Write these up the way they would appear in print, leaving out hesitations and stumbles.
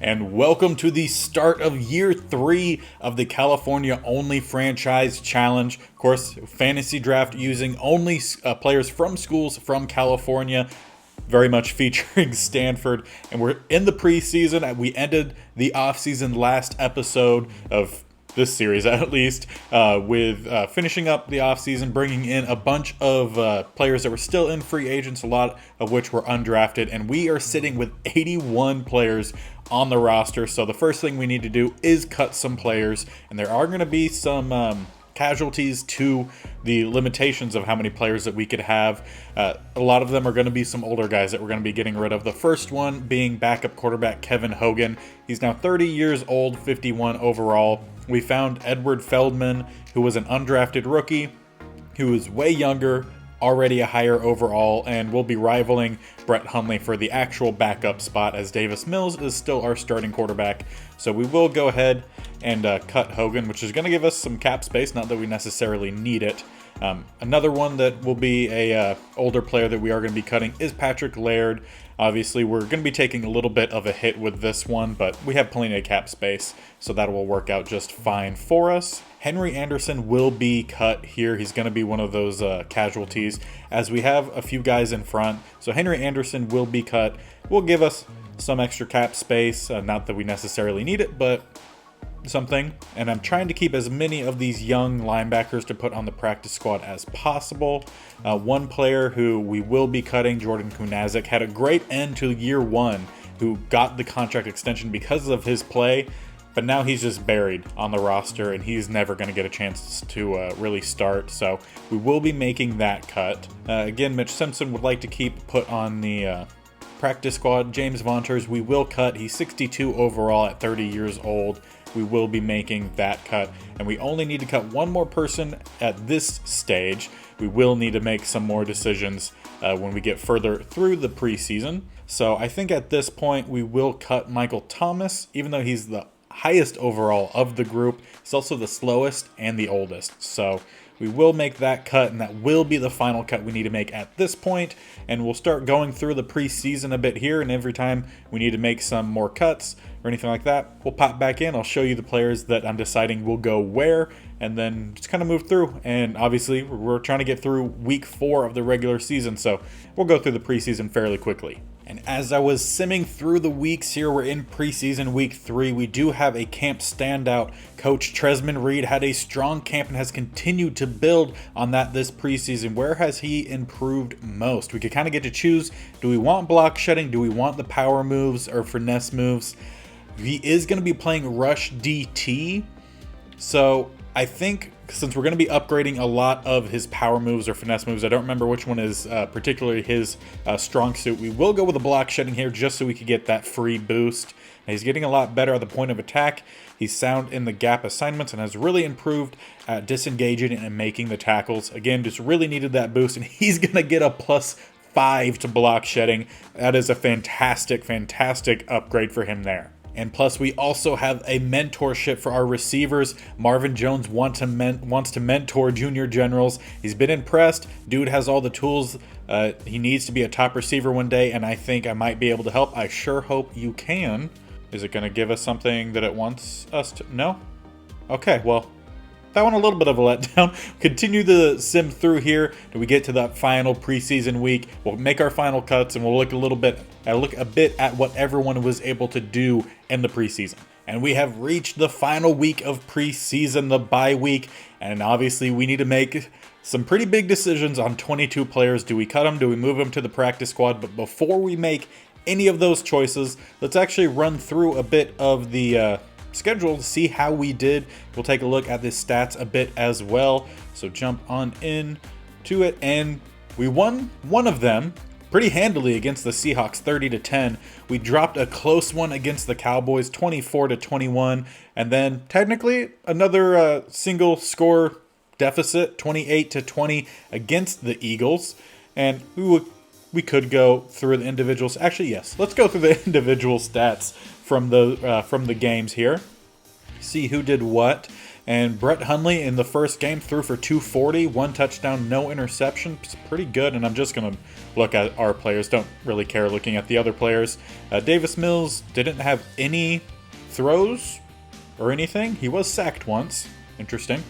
And welcome to the start of year 3 of the California Only Franchise Challenge. Of course, fantasy draft using only players from schools from California, very much featuring Stanford. And we're in the preseason. We ended the offseason last episode of this series, at least, with finishing up the offseason, bringing in a bunch of players that were still in free agents, a lot of which were undrafted. And we are sitting with 81 players on the roster. So the first thing we need to do is cut some players, and there are going to be some casualties to the limitations of how many players that we could have. A lot of them are going to be some older guys that we're going to be getting rid of. The first one being backup quarterback Kevin Hogan. He's now 30 years old, 51 overall. We found Edward Feldman, who was an undrafted rookie, who is way younger, already a higher overall, and will be rivaling Brett Hundley for the actual backup spot, as Davis Mills is still our starting quarterback. So we will go ahead and cut Hogan, which is going to give us some cap space, not that we necessarily need it. Another one that will be a older player that we are going to be cutting is Patrick Laird. Obviously, we're going to be taking a little bit of a hit with this one, but we have plenty of cap space, so that will work out just fine for us. Henry Anderson will be cut here. He's going to be one of those casualties, as we have a few guys in front. So Henry Anderson will be cut. Will give us some extra cap space. Not that we necessarily need it, but something. And I'm trying to keep as many of these young linebackers to put on the practice squad as possible. One player who we will be cutting, Jordan Kunazik, had a great end to year 1, who got the contract extension because of his play. But now he's just buried on the roster, and he's never going to get a chance to really start. So we will be making that cut. Again, Mitch Simpson would like to keep put on the practice squad. James Vaunters we will cut. He's 62 overall at 30 years old. We will be making that cut. And we only need to cut one more person at this stage. We will need to make some more decisions when we get further through the preseason. So I think at this point we will cut Michael Thomas, even though he's the highest overall of the group. It's also the slowest and the oldest. So we will make that cut, and that will be the final cut we need to make at this point. And we'll start going through the preseason a bit here, and every time we need to make some more cuts or anything like that, we'll pop back in. I'll show you the players that I'm deciding will go where, and then just kind of move through. And obviously, we're trying to get through week 4 of the regular season, so we'll go through the preseason fairly quickly. And as I was simming through the weeks here, we're in preseason week 3. We do have a camp standout. Coach Tresman Reed had a strong camp and has continued to build on that this preseason. Where has he improved most? We could kind of get to choose. Do we want block shedding? Do we want the power moves or finesse moves? He is going to be playing Rush DT. So I think since we're going to be upgrading a lot of his power moves or finesse moves, I don't remember which one is particularly his strong suit. We will go with a block shedding here just so we could get that free boost. And he's getting a lot better at the point of attack. He's sound in the gap assignments and has really improved at disengaging and making the tackles. Again, just really needed that boost, and he's going to get a +5 to block shedding. That is a fantastic, fantastic upgrade for him there. And plus, we also have a mentorship for our receivers. Marvin Jones wants to mentor junior generals. He's been impressed. Dude has all the tools he needs to be a top receiver one day, and I think I might be able to help. I sure hope you can. Is it going to give us something that it wants us to? No? Okay, well, that one a little bit of a letdown. Continue to sim through here. Do we get to that final preseason week? We'll make our final cuts, and we'll look a bit at what everyone was able to do in the preseason. And we have reached the final week of preseason, the bye week, and obviously we need to make some pretty big decisions on 22 players. Do we cut them? Do we move them to the practice squad? But before we make any of those choices, let's actually run through a bit of the schedule to see how we did. We'll take a look at the stats a bit as well. So jump on in to it, and we won one of them pretty handily against the Seahawks, 30-10. We dropped a close one against the Cowboys, 24-21, and then technically another single score deficit, 28-20 against the Eagles. And we could go through the individuals. Actually, yes, let's go through the individual stats from the games here. See who did what. And Brett Hundley in the first game threw for 240, 1 touchdown, no interception. It's pretty good, and I'm just going to look at our players. Don't really care looking at the other players. Davis Mills didn't have any throws or anything. He was sacked once. Interesting.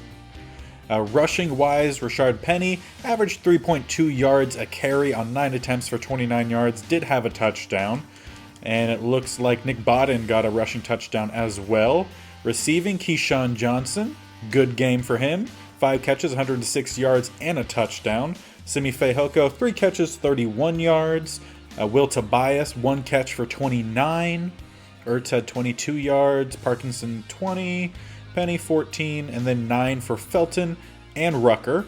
Rushing-wise, Rashard Penny averaged 3.2 yards a carry on 9 attempts for 29 yards. Did have a touchdown. And it looks like Nick Bodden got a rushing touchdown as well. Receiving, Keyshawn Johnson. Good game for him. 5 catches, 106 yards, and a touchdown. Simi Fehoko, 3 catches, 31 yards. Will Tobias, 1 catch for 29. Ertz had 22 yards. Parkinson, 20. Penny, 14. And then 9 for Felton and Rucker.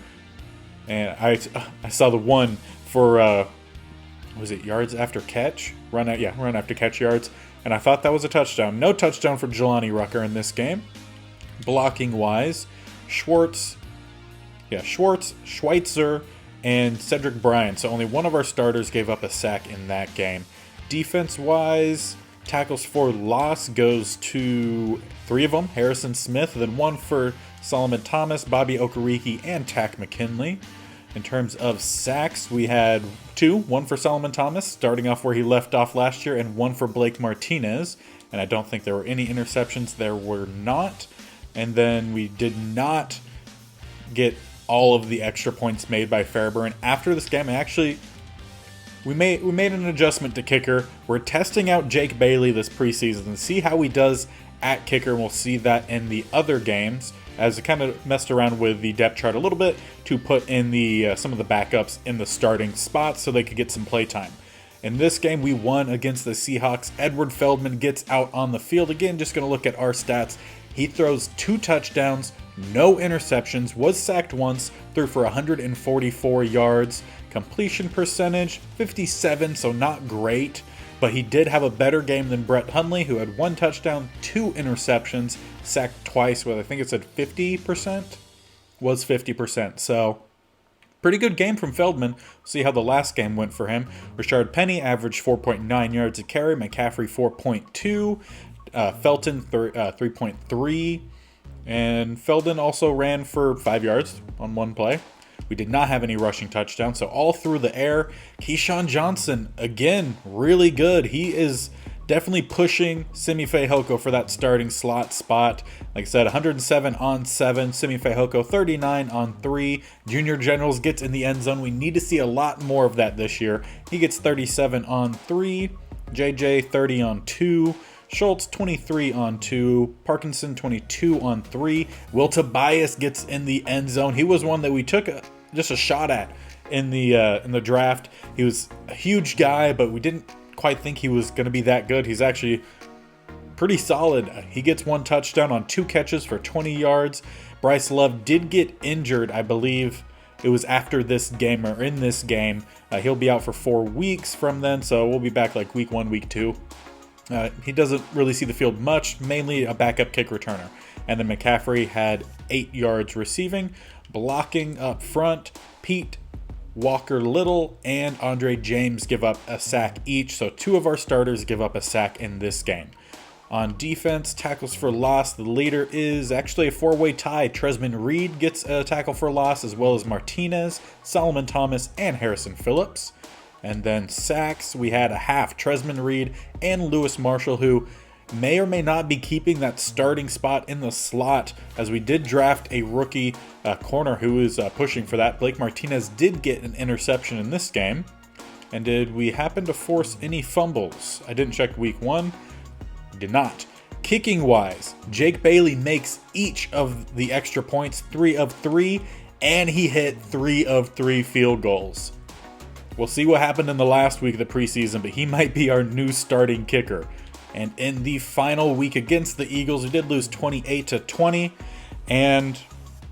And I saw the one for, was it yards after catch? Run after catch yards. And I thought that was a touchdown. No touchdown for Jelani Rucker in this game. Blocking-wise, Schwartz, Schweitzer, and Cedric Bryan. So only one of our starters gave up a sack in that game. Defense-wise, tackles for loss goes to 3 of them. Harrison Smith, then 1 for Solomon Thomas, Bobby Okereke, and Tack McKinley. In terms of sacks, we had 2, 1 for Solomon Thomas, starting off where he left off last year, and 1 for Blake Martinez. And I don't think there were any interceptions. There were not. And then we did not get all of the extra points made by Fairburn. After this game, we made an adjustment to kicker. We're testing out Jake Bailey this preseason and see how he does at kicker. And we'll see that in the other games, as it kind of messed around with the depth chart a little bit to put in the some of the backups in the starting spots so they could get some play time. In this game, we won against the Seahawks. Edward Feldman gets out on the field. Again, just going to look at our stats. He throws 2 touchdowns, no interceptions, was sacked once, threw for 144 yards. Completion percentage, 57, so not great. But he did have a better game than Brett Hundley, who had 1 touchdown, 2 interceptions, sacked twice with, I think it said 50%? Was 50%. So, pretty good game from Feldman. See how the last game went for him. Rashard Penny averaged 4.9 yards a carry. McCaffrey, 4.2. Felton, 3.3. And Feldon also ran for 5 yards on 1 play. We did not have any rushing touchdowns, so all through the air. Keyshawn Johnson, again, really good. He is definitely pushing Simi Fehoko for that starting slot spot. Like I said, 107 on 7. Simi Fehoko, 39 on 3. Junior Generals gets in the end zone. We need to see a lot more of that this year. He gets 37 on 3. JJ, 30 on 2. Schultz, 23 on 2. Parkinson, 22 on 3. Will Tobias gets in the end zone. He was one that we took just a shot at in the draft. He was a huge guy, but we didn't quite think he was going to be that good. He's actually pretty solid. He gets 1 touchdown on 2 catches for 20 yards. Bryce Love did get injured, I believe. It was after this game or in this game. He'll be out for 4 weeks from then, so we'll be back like week 1, week 2. He doesn't really see the field much, mainly a backup kick returner. And then McCaffrey had 8 yards receiving. Blocking up front, Pete, Walker Little, and Andre James give up a sack each. So 2 of our starters give up a sack in this game. On defense, tackles for loss, the leader is actually a 4-way tie. Tresman Reed gets a tackle for loss, as well as Martinez, Solomon Thomas, and Harrison Phillips. And then sacks, we had a half, Tresman Reed and Lewis Marshall, who may or may not be keeping that starting spot in the slot, as we did draft a rookie corner who is pushing for that. Blake Martinez did get an interception in this game. And did we happen to force any fumbles? I didn't check week 1. Did not. Kicking wise, Jake Bailey makes each of the extra points, 3 of 3, and he hit 3 of 3 field goals. We'll see what happened in the last week of the preseason, but he might be our new starting kicker. And in the final week against the Eagles, we did lose 28-20, and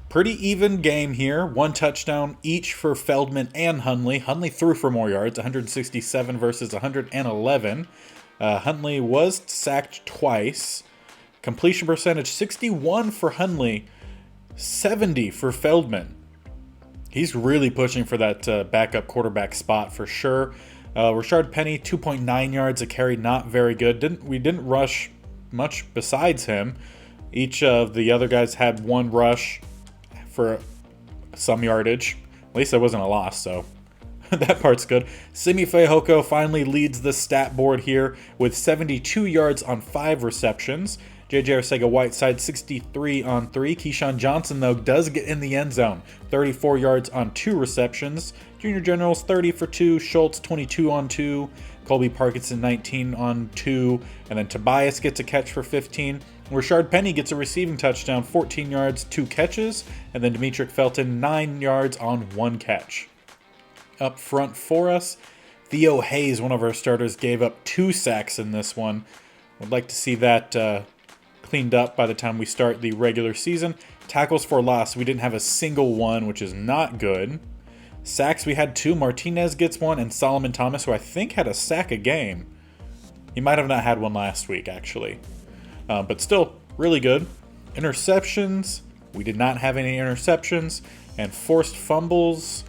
pretty even game here. 1 touchdown each for Feldman and Hundley. Hundley threw for more yards, 167 versus 111. Hundley was sacked twice. Completion percentage, 61 for Hundley, 70 for Feldman. He's really pushing for that backup quarterback spot for sure. Rashard Penny, 2.9 yards a carry, not very good. We didn't rush much besides him. Each of the other guys had one rush for some yardage. At least it wasn't a loss, so that part's good. Simi Fehoko finally leads the stat board here with 72 yards on 5 receptions. J.J. Arcega-Whiteside, 63 on 3. Keyshawn Johnson, though, does get in the end zone. 34 yards on 2 receptions. Junior Generals, 30 for 2. Schultz, 22 on 2. Colby Parkinson, 19 on 2. And then Tobias gets a catch for 15. Rashard Penny gets a receiving touchdown, 14 yards, 2 catches. And then Demetric Felton, 9 yards on 1 catch. Up front for us, Theo Hayes, one of our starters, gave up 2 sacks in this one. Would like to see that cleaned up by the time we start the regular season. Tackles for loss, we didn't have a single one, which is not good. Sacks, we had 2. Martinez gets 1, and Solomon Thomas, who I think had a sack a game. He might have not had one last week, actually. But still, really good. Interceptions, we did not have any interceptions. And forced fumbles,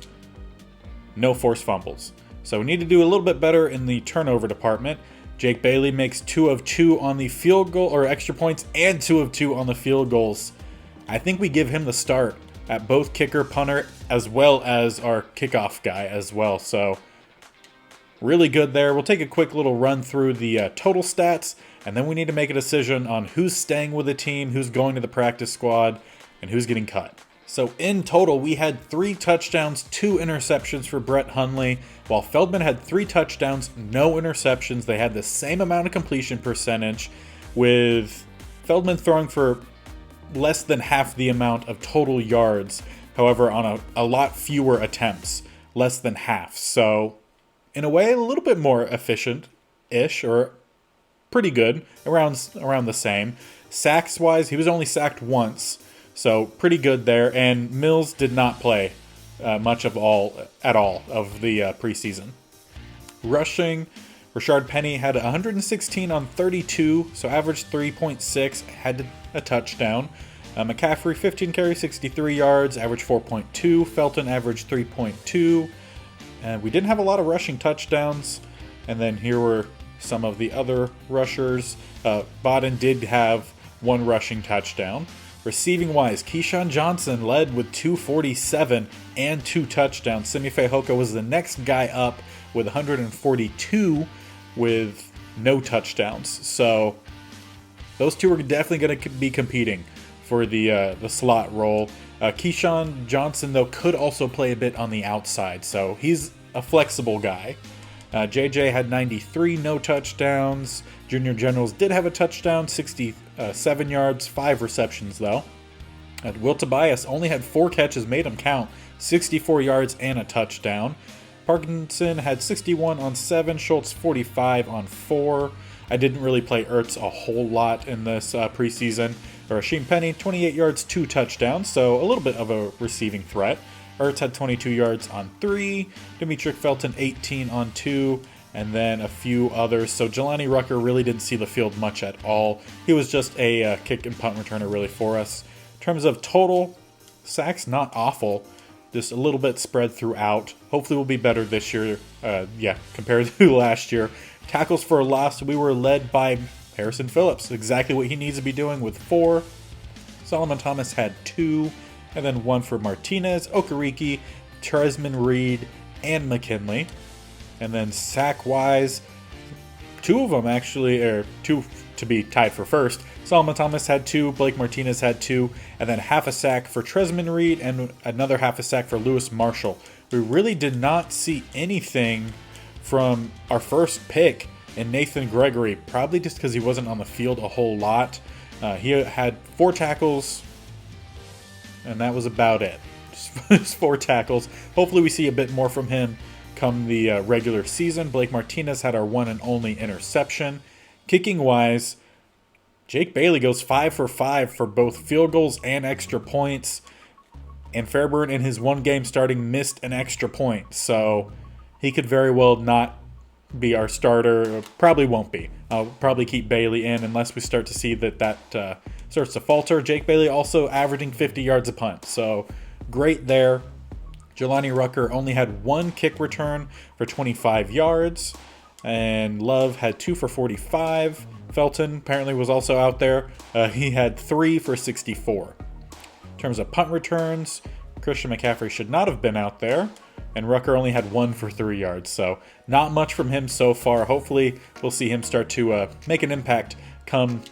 no forced fumbles. So we need to do a little bit better in the turnover department. Jake Bailey makes 2 of 2 on the field goal, or extra points, and 2 of 2 on the field goals. I think we give him the start at both kicker, punter, as well as our kickoff guy as well. So really good there. We'll take a quick little run through the total stats, and then we need to make a decision on who's staying with the team, who's going to the practice squad, and who's getting cut. So in total, we had 3 touchdowns, 2 interceptions for Brett Hundley, while Feldman had 3 touchdowns, no interceptions. They had the same amount of completion percentage, with Feldman throwing for less than half the amount of total yards, however, on a lot fewer attempts, less than half. So in a way, a little bit more efficient-ish, or pretty good, around the same. Sacks-wise, he was only sacked once. So pretty good there, and Mills did not play much at all of the preseason. Rushing, Rashard Penny had 116 on 32, so averaged 3.6, had a touchdown. McCaffrey, 15 carries, 63 yards, averaged 4.2. Felton averaged 3.2. And we didn't have a lot of rushing touchdowns. And then here were some of the other rushers. Bodden did have 1 rushing touchdown. Receiving-wise, Keyshawn Johnson led with 247 and 2 touchdowns. Simi Fehoko was the next guy up with 142 with no touchdowns. So those two are definitely going to be competing for the slot role. Keyshawn Johnson, though, could also play a bit on the outside, so he's a flexible guy. JJ had 93, no touchdowns. Junior Generals did have a touchdown, 67 yards, 5 receptions though. Will Tobias only had 4 catches, made him count, 64 yards and a touchdown. Parkinson had 61 on 7, Schultz 45 on 4. I didn't really play Ertz a whole lot in this preseason. Rasheen Penny, 28 yards, 2 touchdowns, so a little bit of a receiving threat. Ertz had 22 yards on 3, Demetric Felton 18 on 2, and then a few others. So Jelani Rucker really didn't see the field much at all. He was just a kick and punt returner really for us. In terms of total sacks, not awful, just a little bit spread throughout. Hopefully we'll be better this year, compared to last year. Tackles for a loss, we were led by Harrison Phillips, exactly what he needs to be doing with 4. Solomon Thomas had 2. And then 1 for Martinez, Okereke, Tresman Reed, and McKinley. And then sack-wise, 2 of them actually, or 2 to be tied for first. Solomon Thomas had 2, Blake Martinez had 2, and then half a sack for Tresman Reed and another half a sack for Lewis Marshall. We really did not see anything from our first pick in Nathan Gregory, probably just because he wasn't on the field a whole lot. He had 4 tackles, and that was about it. Just 4 tackles. Hopefully we see a bit more from him come the regular season. Blake Martinez had our one and only interception. Kicking-wise, Jake Bailey goes 5 for 5 for both field goals and extra points. And Fairburn in his 1 game starting missed an extra point. So he could very well not be our starter. Probably won't be. I'll probably keep Bailey in unless we start to see that starts to falter. Jake Bailey also averaging 50 yards a punt. So great there. Jelani Rucker only had 1 kick return for 25 yards. And Love had 2 for 45. Felton apparently was also out there. He had 3 for 64. In terms of punt returns, Christian McCaffrey should not have been out there, and Rucker only had 1 for 3 yards, so not much from him so far. Hopefully we'll see him start to make an impact come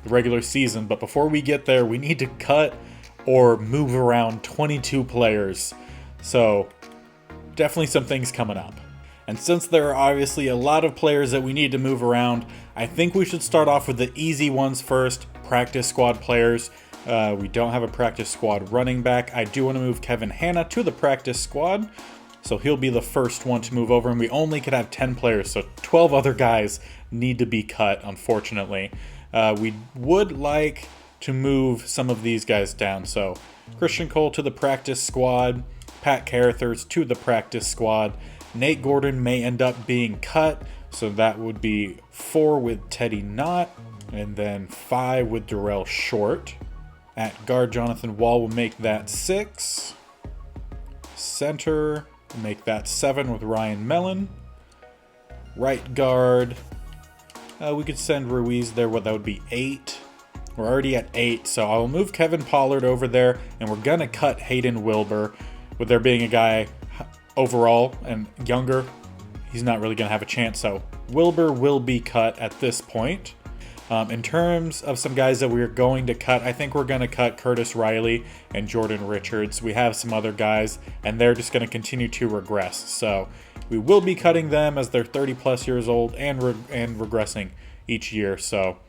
the regular season, but before we get there, we need to cut or move around 22 players, so definitely some things coming up. And since there are obviously a lot of players that we need to move around, I think we should start off with the easy ones first, practice squad players. We don't have a practice squad running back. I do want to move Kevin Hanna to the practice squad, so he'll be the first one to move over, and we only could have 10 players, so 12 other guys need to be cut, unfortunately. We would like to move some of these guys down, so Christian Cole to the practice squad, Pat Carruthers to the practice squad. Nate Gordon may end up being cut, so that would be 4 with Teddy Knott, and then 5 with Darrell Short. At guard, Jonathan Wall will make that 6. Center, make that 7 with Ryan Mellon. Right guard, we could send Ruiz there, that would be 8. We're already at 8, so I'll move Kevin Pollard over there, and we're going to cut Hayden Wilbur. With there being a guy overall and younger, he's not really going to have a chance, so Wilbur will be cut at this point. In terms of some guys that we're going to cut, I think we're going to cut Curtis Riley and Jordan Richards. We have some other guys, and they're just going to continue to regress. So we will be cutting them as they're 30 plus years old and regressing each year. So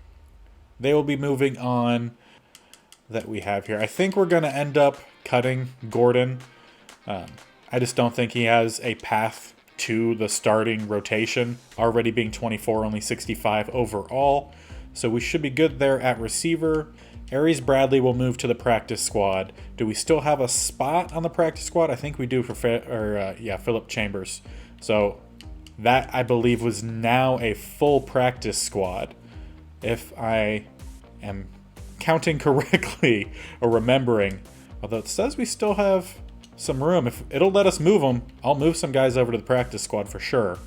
they will be moving on that we have here. I think we're going to end up cutting Gordon. I just don't think he has a path to the starting rotation, already being 24, only 65 overall. So we should be good there at receiver. Aries Bradley will move to the practice squad. Do we still have a spot on the practice squad? I think we do for Phillip Chambers. So that, I believe, was now a full practice squad, if I am counting correctly or remembering. Although it says we still have some room. If it'll let us move them, I'll move some guys over to the practice squad for sure.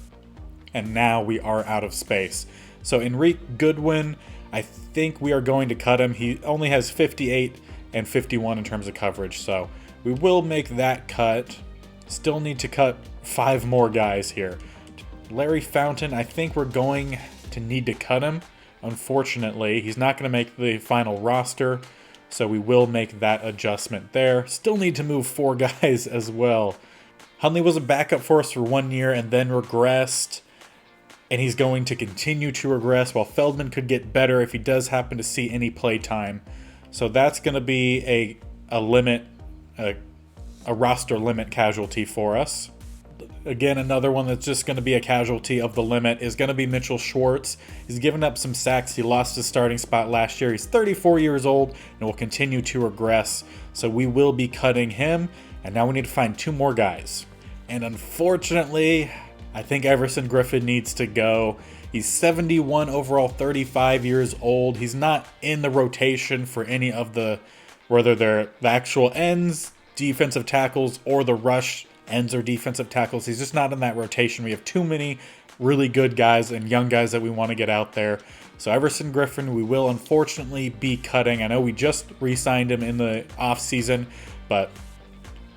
And now we are out of space. So Enrique Goodwin, I think we are going to cut him. He only has 58 and 51 in terms of coverage, so we will make that cut. Still need to cut 5 more guys here. Larry Fountain, I think we're going to need to cut him. Unfortunately, he's not going to make the final roster, so we will make that adjustment there. Still need to move 4 guys as well. Hundley was a backup for us for 1 year and then regressed, and he's going to continue to regress, while Feldman could get better if he does happen to see any play time. So that's going to be a limit, a roster limit casualty for us. Again, another one that's just going to be a casualty of the limit is going to be Mitchell Schwartz. He's given up some sacks. He lost his starting spot last year. He's 34 years old and will continue to regress. So we will be cutting him. And now we need to find 2 more guys. And unfortunately, I think Everson Griffin needs to go. He's 71 overall, 35 years old. He's not in the rotation for any of whether they're the actual ends, defensive tackles, or the rush ends or defensive tackles. He's just not in that rotation. We have too many really good guys and young guys that we want to get out there. So Everson Griffin, we will unfortunately be cutting. I know we just re-signed him in the offseason, but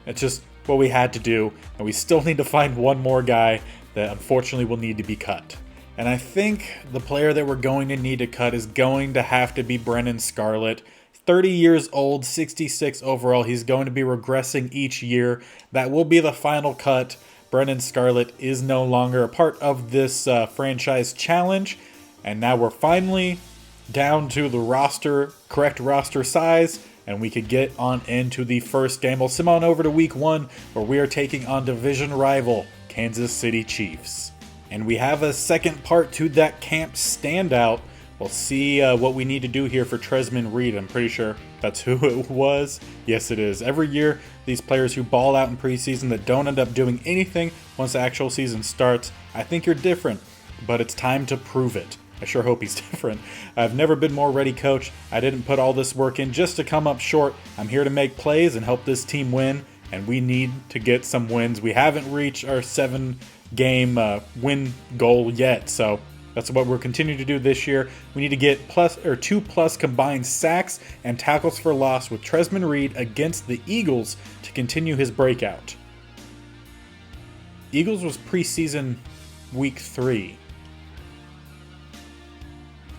it's just what we had to do. And we still need to find 1 more guy that unfortunately will need to be cut. And I think the player that we're going to need to cut is going to have to be Brennan Scarlett. 30 years old, 66 overall. He's going to be regressing each year. That will be the final cut. Brennan Scarlett is no longer a part of this franchise challenge. And now we're finally down to the correct roster size, and we could get on into the first game. We'll sim on over to week 1, where we are taking on division rival Kansas City Chiefs. And we have a second part to that camp standout. We'll see what we need to do here for Tresman Reed. I'm pretty sure that's who it was. Yes, it is. Every year, these players who ball out in preseason that don't end up doing anything once the actual season starts, I think you're different, but it's time to prove it. I sure hope he's different. I've never been more ready, coach. I didn't put all this work in just to come up short. I'm here to make plays and help this team win, and we need to get some wins. We haven't reached our 7-game win goal yet, so That's what we'll continue to do this year. We need to get 2+ combined sacks and tackles for loss with Tresman Reed against the Eagles to continue his breakout. Eagles was preseason week 3.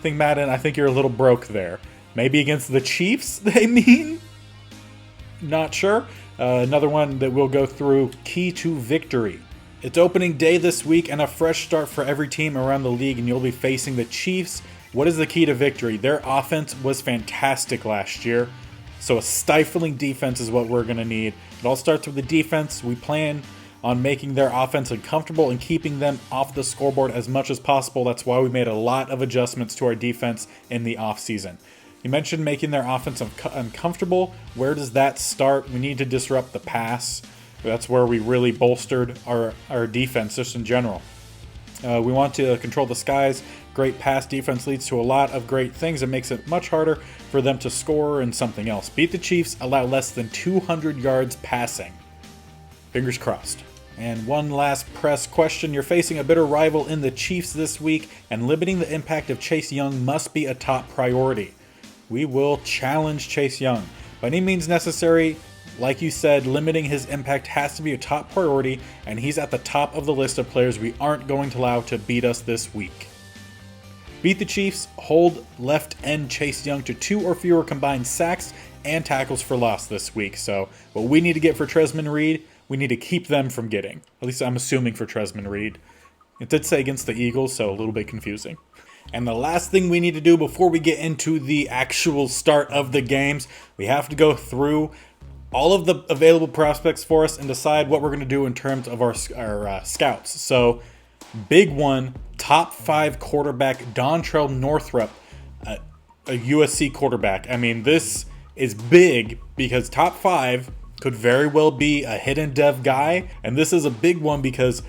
Madden, I think you're a little broke there. Maybe against the Chiefs, they mean? Not sure. Another one that we'll go through, key to victory. It's opening day this week and a fresh start for every team around the league, and you'll be facing the Chiefs. What is the key to victory? Their offense was fantastic last year, so a stifling defense is what we're going to need. It all starts with the defense. We plan on making their offense uncomfortable and keeping them off the scoreboard as much as possible. That's why we made a lot of adjustments to our defense in the offseason. You mentioned making their offense uncomfortable. Where does that start? We need to disrupt the pass. That's where we really bolstered our defense just in general. We want to control the skies. Great pass defense leads to a lot of great things. It makes it much harder for them to score and something else. Beat the Chiefs, allow less than 200 yards passing. Fingers crossed. And one last press question. You're facing a bitter rival in the Chiefs this week, and limiting the impact of Chase Young must be a top priority. We will challenge Chase Young. By any means necessary, like you said, limiting his impact has to be a top priority, and he's at the top of the list of players we aren't going to allow to beat us this week. Beat the Chiefs, hold left end Chase Young to 2 or fewer combined sacks and tackles for loss this week. So what we need to get for Tresman Reed, we need to keep them from getting. At least I'm assuming for Tresman Reed. It did say against the Eagles, so a little bit confusing. And the last thing we need to do before we get into the actual start of the games, we have to go through all of the available prospects for us and decide what we're going to do in terms of our scouts. So, big one, top 5 quarterback Dontrell Northrup, a USC quarterback. I mean, this is big because top 5 could very well be a hidden dev guy. And this is a big one because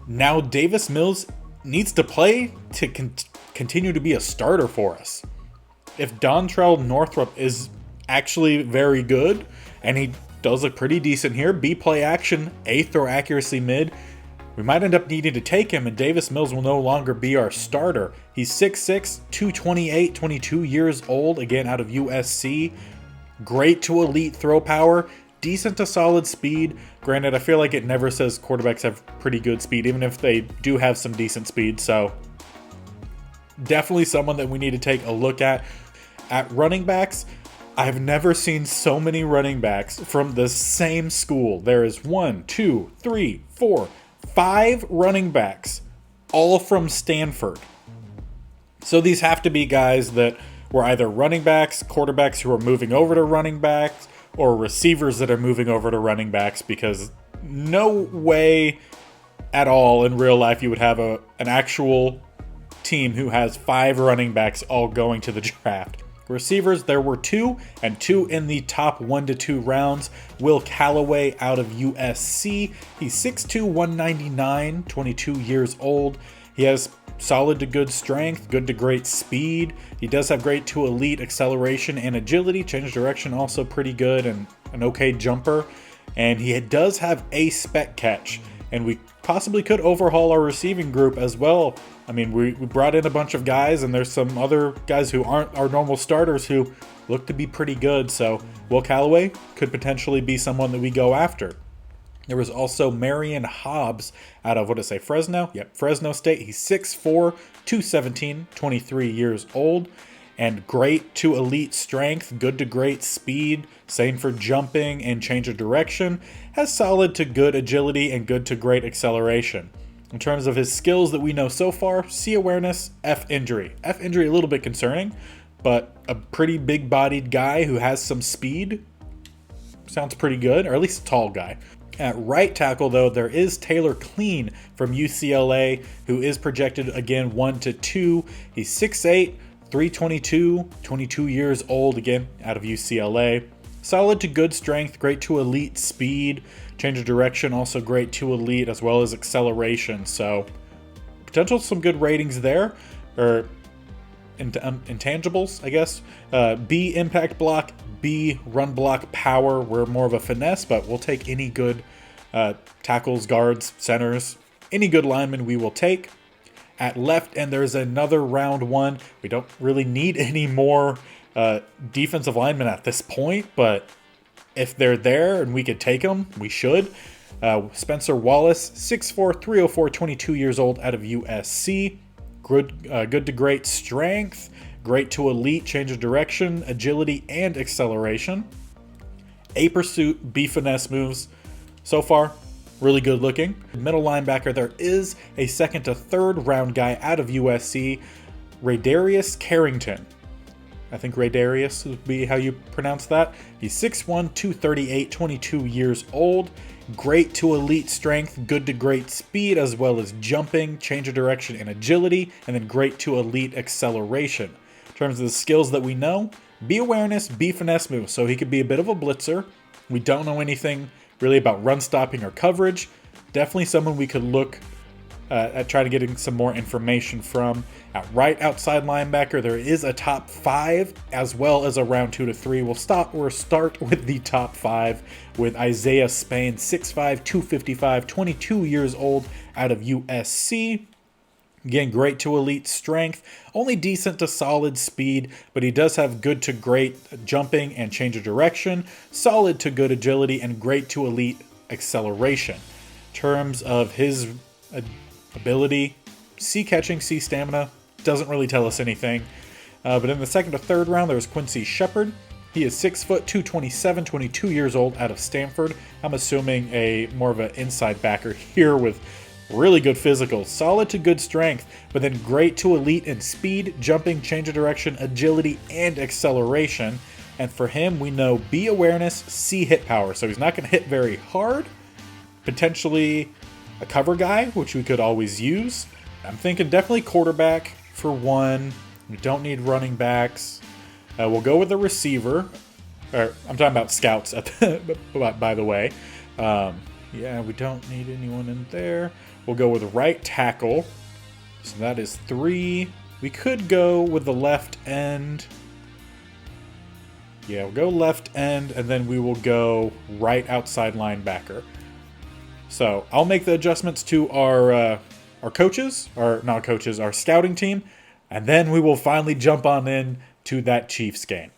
now Davis Mills needs to play to continue to be a starter for us. If Dontrell Northrup is actually very good, and he does look pretty decent here, B play action, A throw accuracy mid, we might end up needing to take him, and Davis Mills will no longer be our starter. He's 6'6", 228, 22 years old, again out of USC. Great to elite throw power, decent to solid speed. Granted, I feel like it never says quarterbacks have pretty good speed, even if they do have some decent speed, so definitely someone that we need to take a look at. At running backs, I've never seen so many running backs from the same school. There is 1, 2, 3, 4, 5 running backs, all from Stanford. So these have to be guys that were either running backs, quarterbacks who are moving over to running backs, or receivers that are moving over to running backs, because no way at all in real life you would have an actual team who has 5 running backs all going to the draft. Receivers, there were 2, and 2 in the top 1 to 2 rounds. Will Callaway out of USC. He's 6'2", 199, 22 years old. He has solid to good strength, good to great speed. He does have great to elite acceleration and agility. Change direction also pretty good, and an okay jumper. And he does have a spec catch, and we possibly could overhaul our receiving group as well. I mean, we brought in a bunch of guys, and there's some other guys who aren't our normal starters who look to be pretty good. So Will Callaway could potentially be someone that we go after. There was also Marion Hobbs out of, Fresno? Yep, Fresno State. He's 6'4", 217, 23 years old. And great to elite strength, good to great speed. Same for jumping and change of direction. Has solid to good agility and good to great acceleration. In terms of his skills that we know so far, C awareness, F injury. F injury a little bit concerning, but a pretty big-bodied guy who has some speed. Sounds pretty good, or at least a tall guy. At right tackle, though, there is Taylor Clean from UCLA, who is projected, again, 1 to 2. He's 6'8", 322, 22 years old, again, out of UCLA. Solid to good strength, great to elite speed. Change of direction, also great to elite, as well as acceleration. So, potential some good ratings there, or intangibles, I guess. B, impact block. B, run block power. We're more of a finesse, but we'll take any good tackles, guards, centers. Any good lineman we will take. At left end, there's another round one. We don't really need any more defensive linemen at this point, but if they're there and we could take them, we should. Spencer Wallace, 6'4", 304, 22 years old, out of USC. Good to great strength, great to elite, change of direction, agility, and acceleration. A pursuit, B finesse moves. So far, really good looking. Middle linebacker, there is a second to third round guy out of USC, Raydarius Carrington. I think Raydarius would be how you pronounce that. He's 6'1", 238, 22 years old. Great to elite strength, good to great speed, as well as jumping, change of direction, and agility, and then great to elite acceleration. In terms of the skills that we know, B awareness, B finesse moves, so he could be a bit of a blitzer. We don't know anything really about run stopping or coverage. Definitely someone we could look at trying to get some more information from. At right outside linebacker, there is a top 5 as well as a round 2 to 3. We'll start with the top 5 with Isaiah Spain, 6'5", 255, 22 years old, out of USC. Again, great to elite strength, only decent to solid speed, but he does have good to great jumping and change of direction, solid to good agility, and great to elite acceleration. In terms of his ability, C catching, C stamina, doesn't really tell us anything. But in the second to third round, there's Quincy Shepard. He is 6', 227, 22 years old, out of Stanford. I'm assuming more of an inside backer here with really good physical, solid to good strength, but then great to elite in speed, jumping, change of direction, agility, and acceleration. And for him, we know B awareness, C hit power. So he's not going to hit very hard. Potentially a cover guy, which we could always use. I'm thinking definitely quarterback for one. We don't need running backs. We'll go with a receiver. Or I'm talking about scouts, by the way. Yeah, we don't need anyone in there. We'll go with right tackle. So that is 3. We could go with the left end. Yeah, we'll go left end, and then we will go right outside linebacker. So I'll make the adjustments to our coaches, or not coaches, our scouting team, and then we will finally jump on in to that Chiefs game.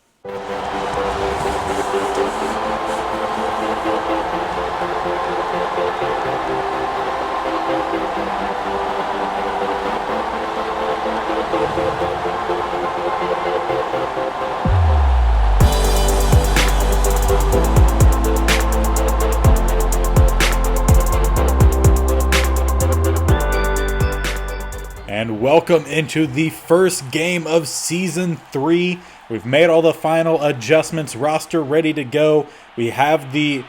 And welcome into the first game of Season 3. We've made all the final adjustments, roster ready to go. We have the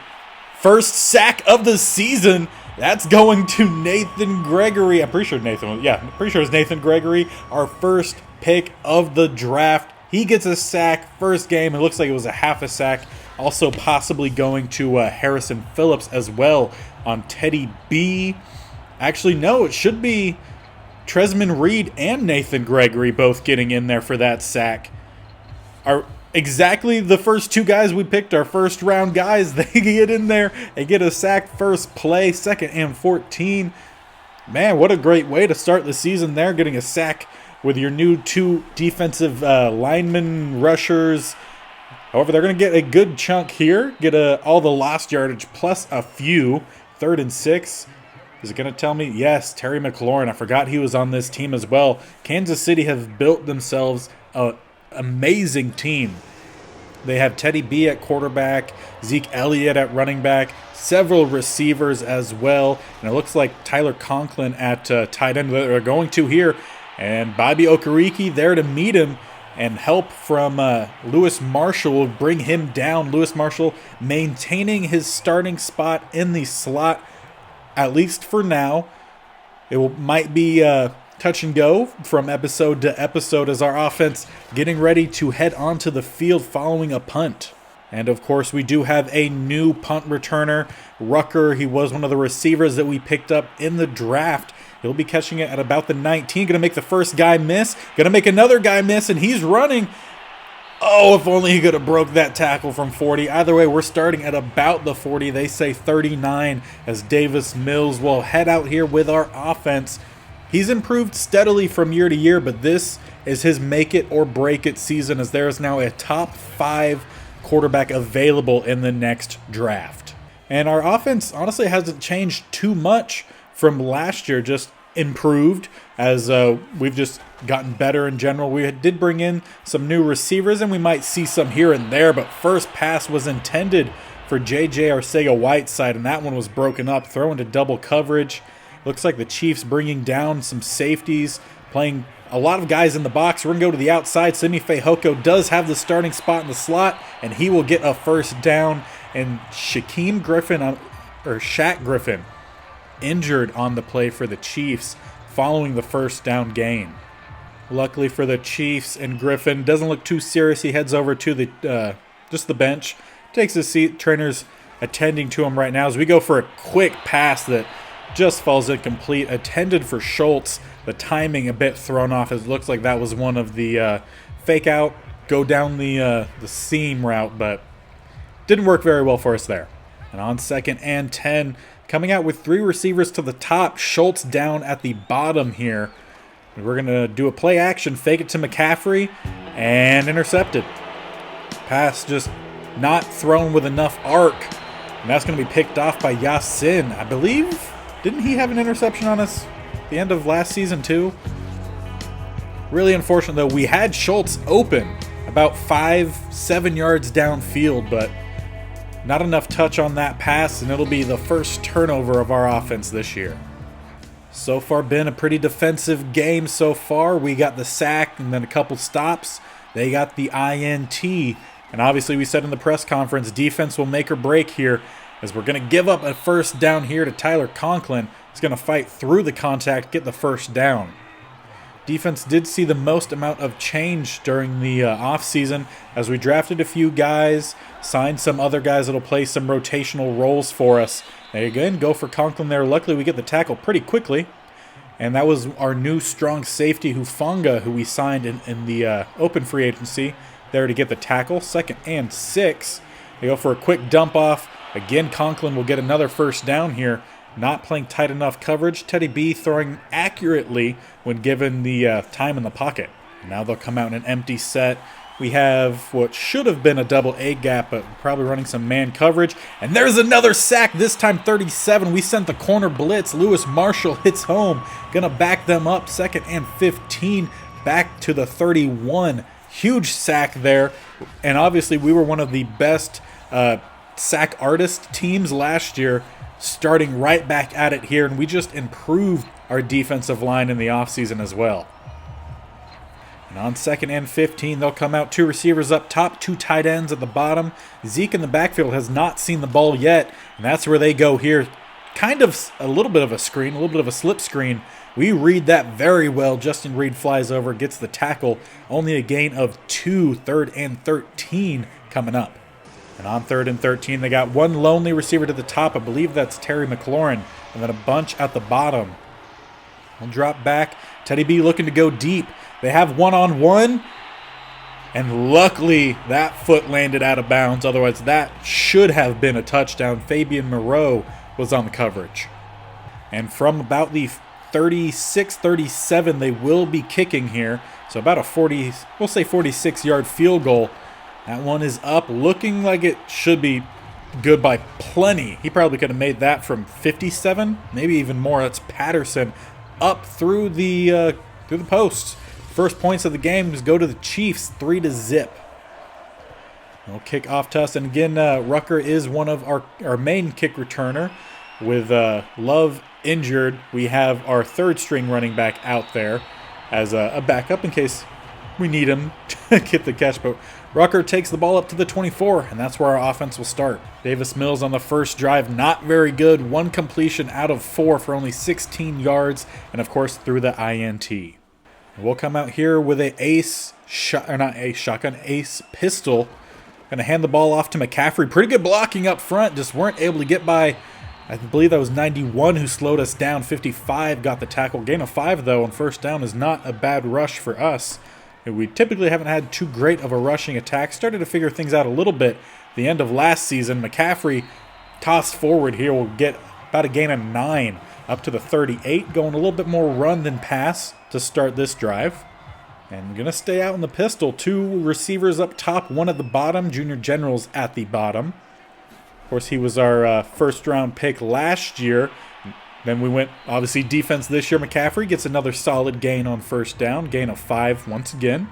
first sack of the season. That's going to Nathan Gregory. I'm pretty sure it's Nathan Gregory, our first pick of the draft. He gets a sack first game. It looks like it was a half a sack. Also possibly going to Harrison Phillips as well on Teddy B. Actually, no, it should be Tresman Reed and Nathan Gregory both getting in there for that sack. Are exactly the first 2 guys we picked, our first round guys. They get in there and get a sack first play, 2nd and 14. Man, what a great way to start the season there, getting a sack with your new 2 defensive linemen, rushers. However, they're going to get a good chunk here, get all the lost yardage plus a few, 3rd and 6. Is it going to tell me? Yes, Terry McLaurin. I forgot he was on this team as well. Kansas City have built themselves an amazing team. They have Teddy B at quarterback, Zeke Elliott at running back, several receivers as well. And it looks like Tyler Conklin at tight end they're going to here. And Bobby Okereke there to meet him. And help from Lewis Marshall will bring him down. Lewis Marshall maintaining his starting spot in the slot, at least for now. Might be touch and go from episode to episode as our offense getting ready to head onto the field following a punt. And of course, we do have a new punt returner, Rucker. He was one of the receivers that we picked up in the draft. He'll be catching it at about the 19. Going to make the first guy miss. Going to make another guy miss, and he's running. Oh, if only he could have broke that tackle from 40. Either way, we're starting at about the 40. They say 39 as Davis Mills will head out here with our offense. He's improved steadily from year to year, but this is his make it or break it season, as there is now a top 5 quarterback available in the next draft. And our offense honestly hasn't changed too much from last year, just improved as we've just gotten better in general. We did bring in some new receivers, and we might see some here and there, but first pass was intended for J.J. Arcega-Whiteside, and that one was broken up, thrown to double coverage. Looks like the Chiefs bringing down some safeties, playing a lot of guys in the box. We're going to go to the outside. Sidney Fehoko does have the starting spot in the slot, and he will get a first down. And Shaq Griffin, injured on the play for the Chiefs following the first down gain. Luckily for the Chiefs and Griffin, doesn't look too serious. He heads over to the just the bench, takes his seat. Trainer's attending to him right now as we go for a quick pass that just falls incomplete. Attended for Schultz. The timing a bit thrown off. It looks like that was one of the fake out, go down the seam route, but didn't work very well for us there. And on 2nd and 10, coming out with 3 receivers to the top, Schultz down at the bottom here. We're going to do a play action, fake it to McCaffrey, and intercepted. Pass just not thrown with enough arc, and that's going to be picked off by Yasin. I believe, didn't he have an interception on us at the end of last season too? Really unfortunate though. We had Schultz open about 5-7 yards downfield, but not enough touch on that pass, and it'll be the first turnover of our offense this year. So far been a pretty defensive game so far. We got the sack and then a couple stops. They got the INT. And obviously we said in the press conference, defense will make or break here, as we're going to give up a first down here to Tyler Conklin. He's going to fight through the contact, get the first down. Defense did see the most amount of change during the offseason, as we drafted a few guys, signed some other guys that'll play some rotational roles for us. There again, go for Conklin there. Luckily, we get the tackle pretty quickly. And that was our new strong safety, Hufanga, who we signed in the open free agency, there to get the tackle. 2nd and 6. They go for a quick dump off. Again, Conklin will get another first down here. Not playing tight enough coverage. Teddy B throwing accurately when given the time in the pocket. Now they'll come out in an empty set. We have what should have been a double A gap, but probably running some man coverage. And there's another sack, this time 37. We sent the corner blitz. Lewis Marshall hits home. Gonna back them up. 2nd and 15. Back to the 31. Huge sack there. And obviously we were one of the best sack artist teams last year, starting right back at it here, and we just improved our defensive line in the offseason as well. And on 2nd and 15, they'll come out 2 receivers up top, 2 tight ends at the bottom. Zeke in the backfield has not seen the ball yet, and that's where they go here. Kind of a little bit of a screen, a little bit of a slip screen. We read that very well. Justin Reed flies over, gets the tackle. Only a gain of 2, 3rd and 13 coming up. And on 3rd and 13, they got 1 lonely receiver to the top. I believe that's Terry McLaurin. And then a bunch at the bottom. We'll drop back. Teddy B looking to go deep. They have 1-on-1. And luckily, that foot landed out of bounds. Otherwise, that should have been a touchdown. Fabian Moreau was on the coverage. And from about the 36-37, they will be kicking here. So about a 46-yard field goal. That one is up, looking like it should be good by plenty. He probably could have made that from 57, maybe even more. That's Patterson up through the posts. First points of the game just go to the Chiefs, 3-0. They'll kick off to us, and again, Rucker is one of our main kick returner. With Love injured, we have our 3rd string running back out there as a backup in case we need him to get the catch, but Rucker takes the ball up to the 24, and that's where our offense will start. Davis Mills on the first drive, not very good. 1 completion out of 4 for only 16 yards, and of course through the INT. We'll come out here with ace pistol. Going to hand the ball off to McCaffrey. Pretty good blocking up front, just weren't able to get by. I believe that was 91 who slowed us down. 55 got the tackle. Gain of 5, though, on first down is not a bad rush for us. We typically haven't had too great of a rushing attack. Started to figure things out a little bit. The end of last season, McCaffrey tossed forward here will get About a gain of 9 up to the 38. Going a little bit more run than pass to start this drive. And going to stay out in the pistol. 2 receivers up top, 1 at the bottom. Junior General's at the bottom. Of course, he was our first-round pick last year. Then we went, obviously, defense this year. McCaffrey gets another solid gain on first down. Gain of 5 once again.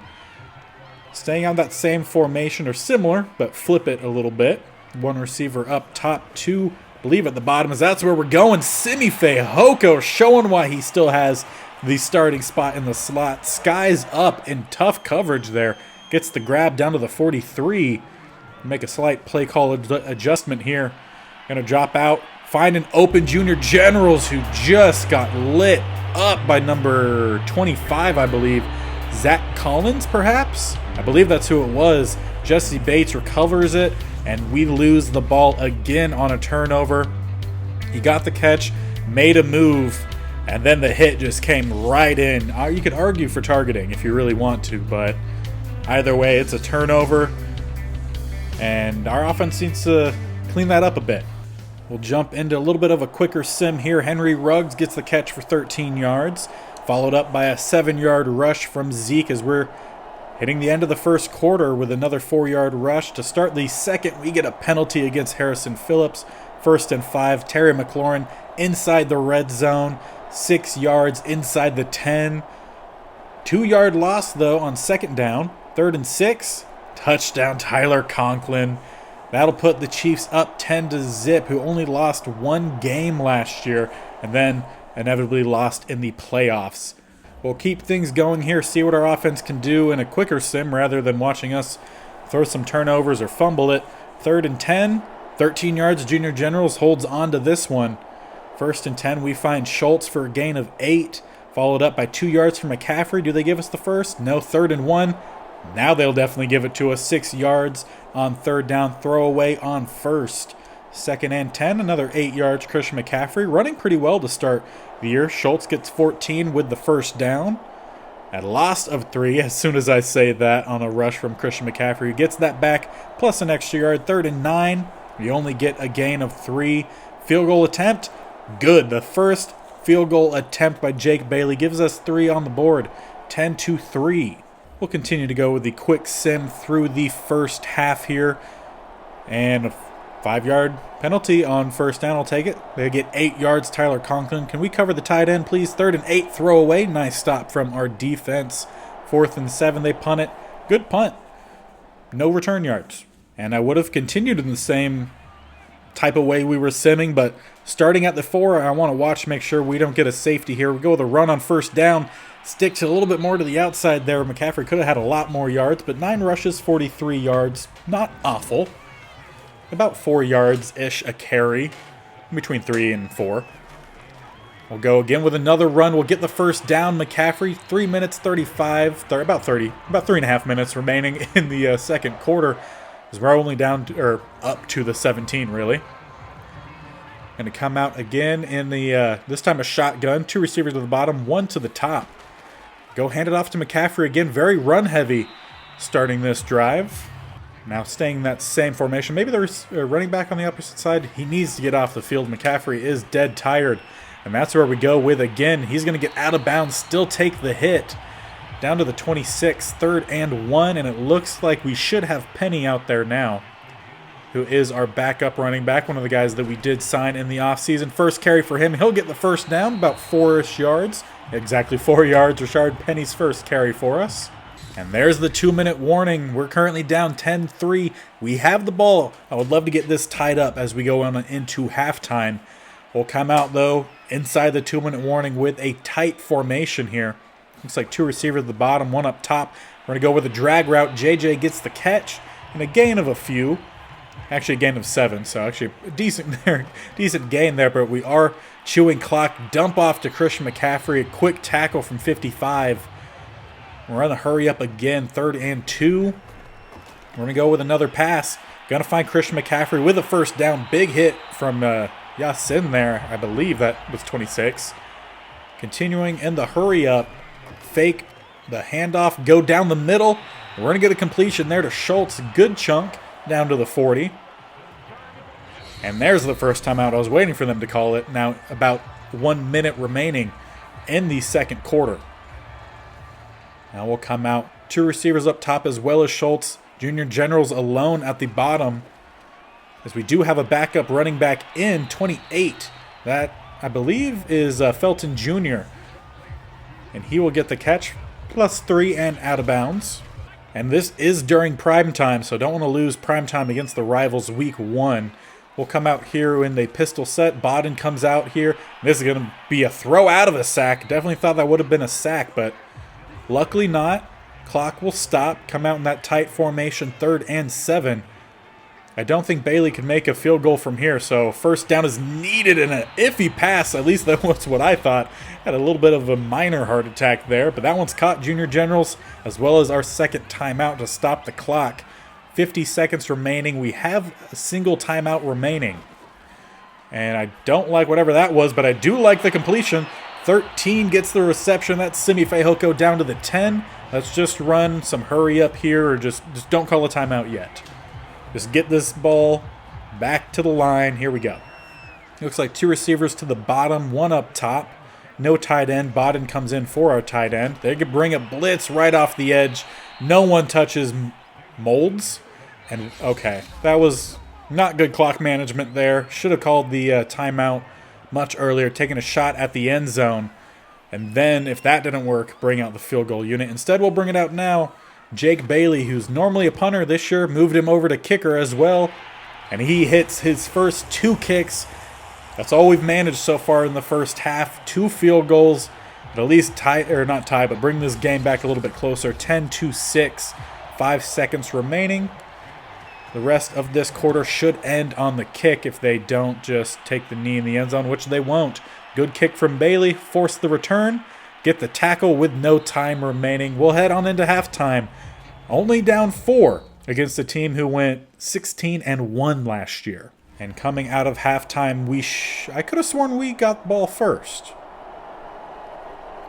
Staying on that same formation, or similar, but flip it a little bit. 1 receiver up top, 2, I believe, at the bottom, as that's where we're going. Simi Fehoko showing why he still has the starting spot in the slot. Skies up in tough coverage there. Gets the grab down to the 43. Make a slight play call adjustment here. Going to drop out. Find an open Junior Generals who just got lit up by number 25, I believe. Zach Collins, perhaps? I believe that's who it was. Jesse Bates recovers it, and we lose the ball again on a turnover. He got the catch, made a move, and then the hit just came right in. You could argue for targeting if you really want to, but either way, it's a turnover. And our offense needs to clean that up a bit. We'll jump into a little bit of a quicker sim here. Henry Ruggs gets the catch for 13 yards, followed up by a 7-yard rush from Zeke as we're hitting the end of the first quarter with another 4-yard rush. To start the second, we get a penalty against Harrison Phillips. 1st and 5, Terry McLaurin inside the red zone, 6 yards inside the 10. 2-yard loss, though, on second down. 3rd and 6, touchdown Tyler Conklin. That'll put the Chiefs up 10-0, who only lost 1 game last year and then inevitably lost in the playoffs. We'll keep things going here, see what our offense can do in a quicker sim rather than watching us throw some turnovers or fumble it. 3rd and 10, 13 yards. Junior Generals holds on to this one. 1st and 10, we find Schultz for a gain of 8, followed up by 2 yards from McCaffrey. Do they give us the first? No. 3rd and 1. Now they'll definitely give it to us. 6 yards on 3rd down, throwaway on 1st. 2nd and 10, another 8 yards. Christian McCaffrey running pretty well to start the year. Schultz gets 14 with the 1st down. At a loss of 3, as soon as I say that, on a rush from Christian McCaffrey, who gets that back, plus an extra yard. 3rd and 9, we only get a gain of 3. Field goal attempt, good. The first field goal attempt by Jake Bailey gives us 3 on the board, 10-3. We'll continue to go with the quick sim through the first half here. And a 5-yard penalty on 1st down. I'll take it. They get 8 yards. Tyler Conklin. Can we cover the tight end, please? 3rd and 8, throwaway. Nice stop from our defense. 4th and 7, they punt it. Good punt. No return yards. And I would have continued in the same type of way we were simming, but starting at the 4, I want to watch, make sure we don't get a safety here. We go with a run on 1st down. Stick to a little bit more to the outside there. McCaffrey could have had a lot more yards, but 9 rushes, 43 yards. Not awful. About 4 yards-ish a carry, between 3 and 4. We'll go again with another run. We'll get the 1st down. McCaffrey, 3 minutes 35, about 3.5 minutes remaining in the second quarter, as we're only down to, or up to the 17, really. Going to come out again in the, this time a shotgun. 2 receivers to the bottom, 1 to the top. Go hand it off to McCaffrey again. Very run-heavy starting this drive. Now staying in that same formation. Maybe there's a running back on the opposite side. He needs to get off the field. McCaffrey is dead tired. And that's where we go with again. He's going to get out of bounds, still take the hit. Down to the 26, 3rd and 1. And it looks like we should have Penny out there now, who is our backup running back, one of the guys that we did sign in the offseason. First carry for him. He'll get the 1st down, about 4-ish yards. Exactly 4 yards. Rashard Penny's first carry for us. And there's the 2-minute warning. We're currently down 10-3. We have the ball. I would love to get this tied up as we go on into halftime. We'll come out, though, inside the 2-minute warning with a tight formation here. Looks like 2 receivers at the bottom, 1 up top. We're going to go with a drag route. JJ gets the catch and a gain of a few. Actually, a gain of 7, so actually a decent gain there, but we are chewing clock. Dump off to Christian McCaffrey. A quick tackle from 55. We're going to hurry up again, 3rd and 2. We're going to go with another pass. Going to find Christian McCaffrey with a 1st down. Big hit from Yasin there. I believe that was 26. Continuing in the hurry up. Fake the handoff. Go down the middle. We're going to get a completion there to Schultz. Good chunk down to the 40. And there's the first timeout. I was waiting for them to call it. Now about 1 minute remaining in the second quarter. Now we'll come out. 2 receivers up top as well as Schultz. Junior Generals alone at the bottom. As we do have a backup running back in 28. That, I believe, is Felton Jr. And he will get the catch. +3 and out of bounds. And this is during prime time, so don't want to lose prime time against the rivals week 1. We'll come out here in the pistol set. Bodden comes out here. This is going to be a throw out of a sack. Definitely thought that would have been a sack, but luckily not. Clock will stop. Come out in that tight formation, 3rd and 7. I don't think Bailey can make a field goal from here, so first down is needed in an iffy pass. At least that was what I thought. Had a little bit of a minor heart attack there, but that one's caught. Junior Generals, as well as our second timeout to stop the clock. 50 seconds remaining. We have a single timeout remaining. And I don't like whatever that was, but I do like the completion. 13 gets the reception. That's Simi Fehoko down to the 10. Let's just run some hurry up here, or just don't call a timeout yet. Just get this ball back to the line. Here we go. Looks like 2 receivers to the bottom, 1 up top. No tight end. Bodden comes in for our tight end. They could bring a blitz right off the edge. No one touches Molds. And okay, that was not good clock management there. Should have called the timeout much earlier, taking a shot at the end zone. And then, if that didn't work, bring out the field goal unit. Instead, we'll bring it out now. Jake Bailey, who's normally a punter this year, moved him over to kicker as well. And he hits his first 2 kicks. That's all we've managed so far in the first half. 2 field goals. But at least not tie, but bring this game back a little bit closer. 10-6. 5 seconds remaining. The rest of this quarter should end on the kick if they don't just take the knee in the end zone, which they won't. Good kick from Bailey. Force the return. Get the tackle with no time remaining. We'll head on into halftime. Only down 4 against a team who went 16-1 last year. And coming out of halftime, I could have sworn we got the ball first.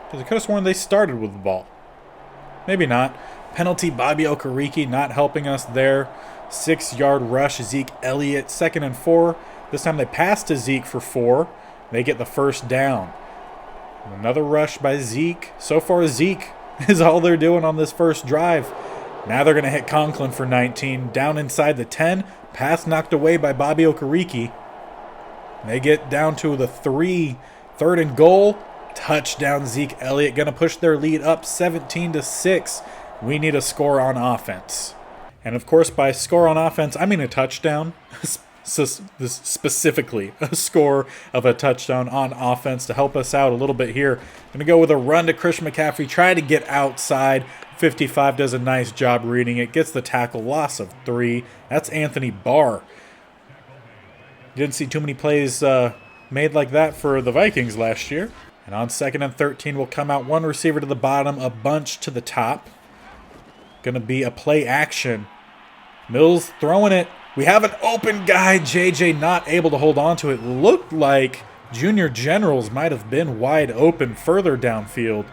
Because I could have sworn they started with the ball. Maybe not. Penalty, Bobby Okereke not helping us there. 6-yard rush, Zeke Elliott, 2nd and 4. This time they pass to Zeke for 4. They get the first down. Another rush by Zeke. So far, Zeke is all they're doing on this first drive. Now they're going to hit Conklin for 19. Down inside the 10. Pass knocked away by Bobby Okereke. They get down to the 3. 3rd and goal. Touchdown, Zeke Elliott. Going to push their lead up 17-6. We need a score on offense. And of course, by score on offense, I mean a touchdown. Specifically, a score of a touchdown on offense to help us out a little bit here. Going to go with a run to Christian McCaffrey. Try to get outside. 55 does a nice job reading it. Gets the tackle. Loss of 3. That's Anthony Barr. Didn't see too many plays made like that for the Vikings last year. And on 2nd and 13, we'll come out 1 receiver to the bottom, a bunch to the top. Going to be a play action. Mills throwing it. We have an open guy. JJ not able to hold on to it. Looked like Junior Generals might have been wide open further downfield.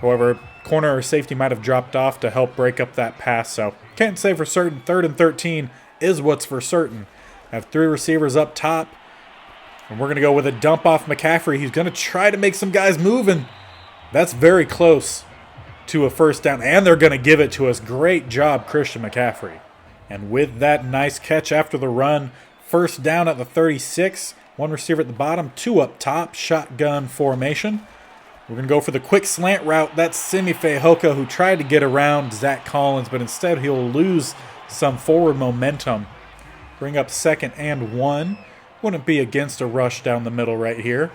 However, corner or safety might have dropped off to help break up that pass. So can't say for certain. 3rd and 13 is what's for certain. Have 3 receivers up top. And we're going to go with a dump off McCaffrey. He's going to try to make some guys move, and that's very close to a first down. And they're going to give it to us. Great job, Christian McCaffrey. And with that nice catch after the run, first down at the 36. 1 receiver at the bottom, 2 up top. Shotgun formation. We're going to go for the quick slant route. That's Simi Fehoko, who tried to get around Zach Collins, but instead he'll lose some forward momentum. Bring up 2nd and 1. Wouldn't be against a rush down the middle right here.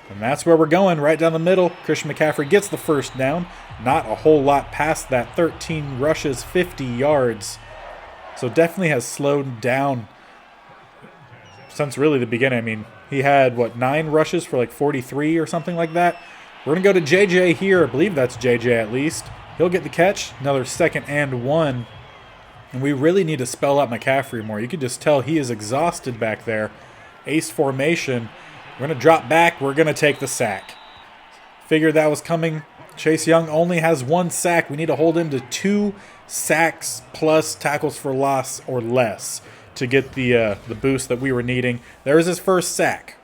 And that's where we're going, right down the middle. Christian McCaffrey gets the first down. Not a whole lot past that. 13 rushes, 50 yards. So definitely has slowed down since really the beginning. I mean, he had, 9 rushes for like 43 or something like that. We're going to go to JJ here. I believe that's JJ at least. He'll get the catch. Another 2nd and 1. And we really need to spell out McCaffrey more. You can just tell he is exhausted back there. Ace formation. We're going to drop back. We're going to take the sack. Figured that was coming. Chase Young only has 1 sack. We need to hold him to 2 sacks plus tackles for loss or less to get the boost that we were needing. There's his first sack.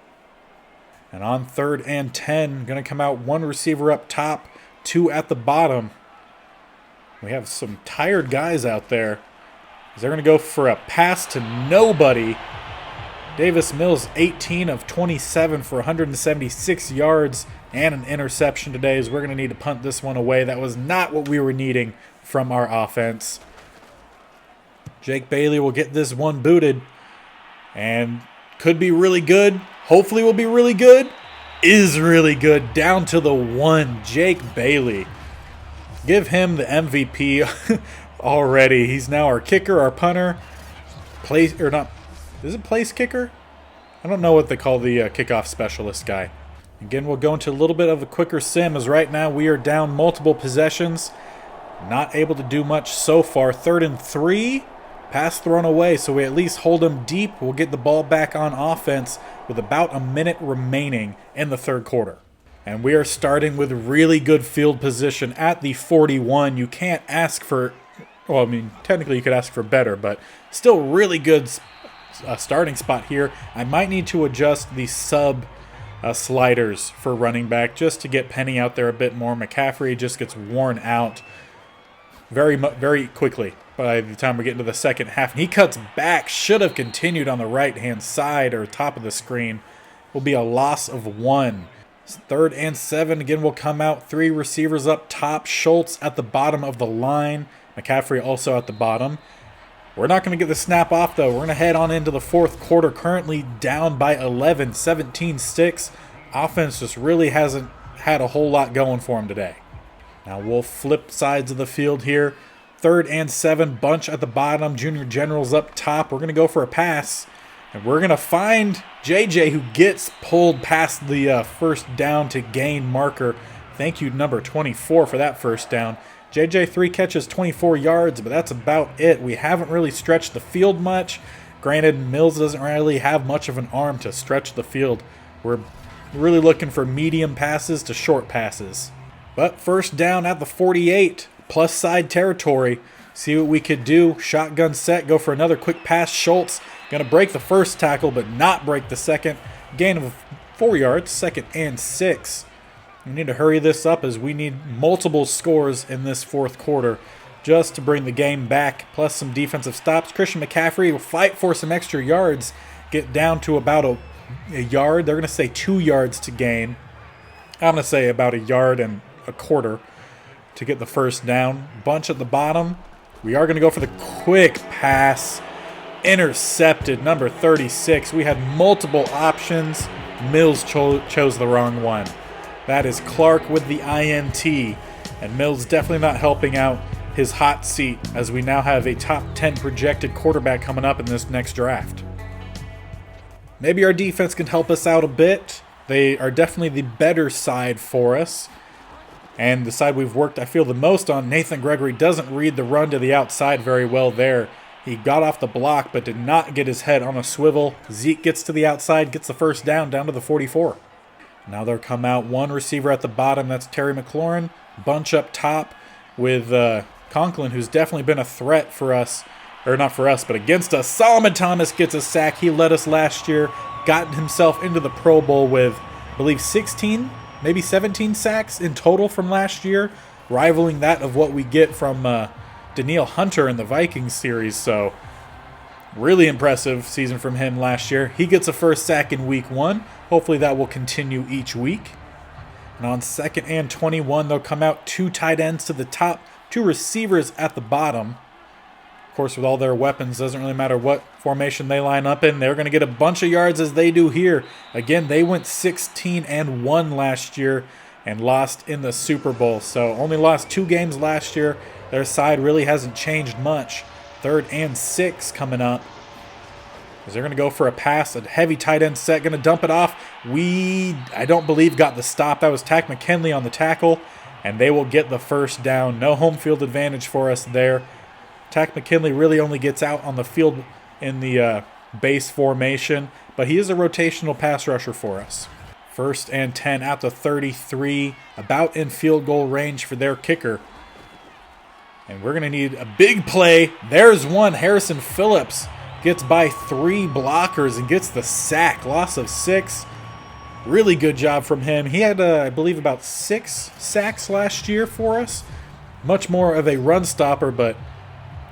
And on 3rd and 10, going to come out 1 receiver up top, 2 at the bottom. We have some tired guys out there. They're going to go for a pass to nobody. Davis Mills, 18 of 27 for 176 yards and an interception today, as we're going to need to punt this one away. That was not what we were needing from our offense. Jake Bailey will get this one booted and could be really good. Hopefully will be really good. Is really good. Down to the 1, Jake Bailey. Give him the MVP already. He's now our kicker, our punter. Place or not. Is it place kicker? I don't know what they call the kickoff specialist guy. Again, we'll go into a little bit of a quicker sim, as right now we are down multiple possessions. Not able to do much so far. 3rd and 3. Pass thrown away, so we at least hold them deep. We'll get the ball back on offense with about a minute remaining in the 3rd quarter. And we are starting with really good field position at the 41. You can't ask for, well, I mean, technically you could ask for better, but still really good starting spot here. I might need to adjust the sub sliders for running back just to get Penny out there a bit more. McCaffrey just gets worn out very quickly by the time we get into the second half. And he cuts back, should have continued on the right-hand side or top of the screen. Will be a loss of 1. 3rd and 7. Again, will come out 3 receivers up top. Schultz at the bottom of the line. McCaffrey also at the bottom. We're not going to get the snap off, though. We're going to head on into the 4th quarter, currently down by 11, 17-6. Offense just really hasn't had a whole lot going for him today. Now we'll flip sides of the field here. 3rd and 7, bunch at the bottom. Junior Generals up top. We're going to go for a pass. And we're going to find JJ, who gets pulled past the first down to gain marker. Thank you, number 24, for that first down. JJ, 3 catches, 24 yards, but that's about it. We haven't really stretched the field much. Granted, Mills doesn't really have much of an arm to stretch the field. We're really looking for medium passes to short passes. But first down at the 48, plus side territory. See what we could do. Shotgun set, go for another quick pass. Schultz going to break the first tackle, but not break the second. Gain of 4 yards, 2nd and 6. We need to hurry this up, as we need multiple scores in this 4th quarter just to bring the game back, plus some defensive stops. Christian McCaffrey will fight for some extra yards, get down to about a yard. They're going to say 2 yards to gain. I'm going to say about 1.25 yards to get the first down. Bunch at the bottom. We are going to go for the quick pass. Intercepted, number 36. We had multiple options. Mills chose the wrong one. That is Clark with the INT. And Mills definitely not helping out his hot seat, as we now have a top 10 projected quarterback coming up in this next draft. Maybe our defense can help us out a bit. They are definitely the better side for us. And the side we've worked, I feel, the most on. Nathan Gregory doesn't read the run to the outside very well there. He got off the block but did not get his head on a swivel. Zeke gets to the outside, gets the first down to the 44. Now they'll come out 1 receiver at the bottom. That's Terry McLaurin. Bunch up top with Conklin, who's definitely been a threat for us. Or not for us, but against us. Solomon Thomas gets a sack. He led us last year. Got himself into the Pro Bowl with, I believe, 16, maybe 17 sacks in total from last year. Rivaling that of what we get from Danielle Hunter in the Vikings series. So, really impressive season from him last year. He gets a first sack in week 1. Hopefully that will continue each week. And on 2nd and 21, they'll come out 2 tight ends to the top, 2 receivers at the bottom. Of course, with all their weapons, doesn't really matter what formation they line up in. They're going to get a bunch of yards as they do here. Again, they went 16-1 last year and lost in the Super Bowl. So only lost 2 games last year. Their side really hasn't changed much. 3rd and 6 coming up. They're going to go for a pass, a heavy tight end set, going to dump it off. I don't believe, got the stop. That was Tack McKinley on the tackle, and they will get the first down. No home field advantage for us there. Tack McKinley really only gets out on the field in the base formation, but he is a rotational pass rusher for us. 1st and 10 at the 33, about in field goal range for their kicker. And we're going to need a big play. There's one, Harrison Phillips. gets by 3 blockers and gets the sack. Loss of 6. Really good job from him. He had, I believe, about 6 sacks last year for us. Much more of a run stopper, but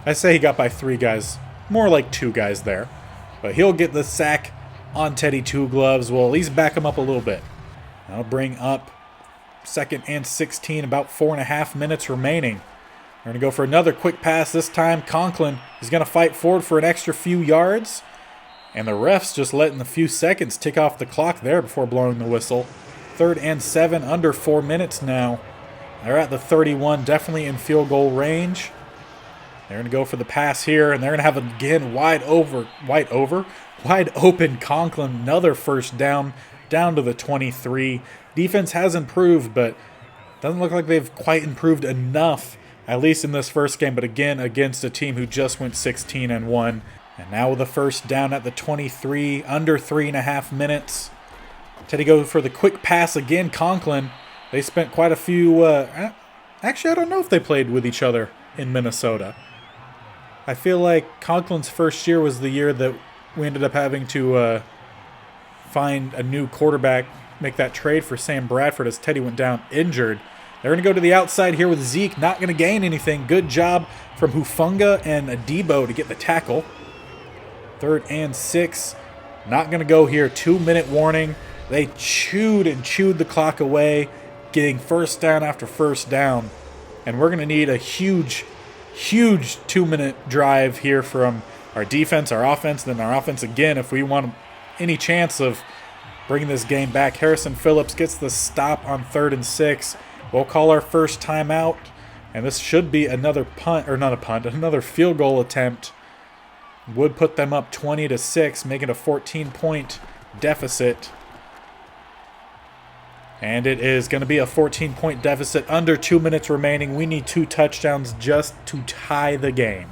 I say he got by 3 guys. More like 2 guys there. But he'll get the sack on Teddy Two Gloves. We'll at least back him up a little bit. I'll bring up 2nd and 16, about 4.5 minutes remaining. We're going to go for another quick pass. This time, Conklin is going to fight forward for an extra few yards. And the ref's just letting a few seconds tick off the clock there before blowing the whistle. 3rd and 7, under 4 minutes now. They're at the 31, definitely in field goal range. They're going to go for the pass here, and they're going to have, again, wide open Conklin. Another first down to the 23. Defense has improved, but doesn't look like they've quite improved enough, at least in this first game. But again, against a team who just went 16-1. And now with a first down at the 23, under 3.5 minutes. Teddy goes for the quick pass again. Conklin, they spent quite a few... actually, I don't know if they played with each other in Minnesota. I feel like Conklin's first year was the year that we ended up having to find a new quarterback, make that trade for Sam Bradford as Teddy went down injured. They're going to go to the outside here with Zeke, not going to gain anything. Good job from Hufanga and Adebo to get the tackle. 3rd and 6, not going to go here. 2-minute warning. They chewed the clock away, getting first down after first down. And we're going to need a huge 2-minute drive here from our defense, our offense, then our offense again if we want any chance of bringing this game back. Harrison Phillips gets the stop on 3rd and 6. We'll call our first timeout, and this should be another another field goal attempt. Would put them up 20-6, making a 14-point deficit. And it is going to be a 14-point deficit, under 2 minutes remaining. We need 2 touchdowns just to tie the game.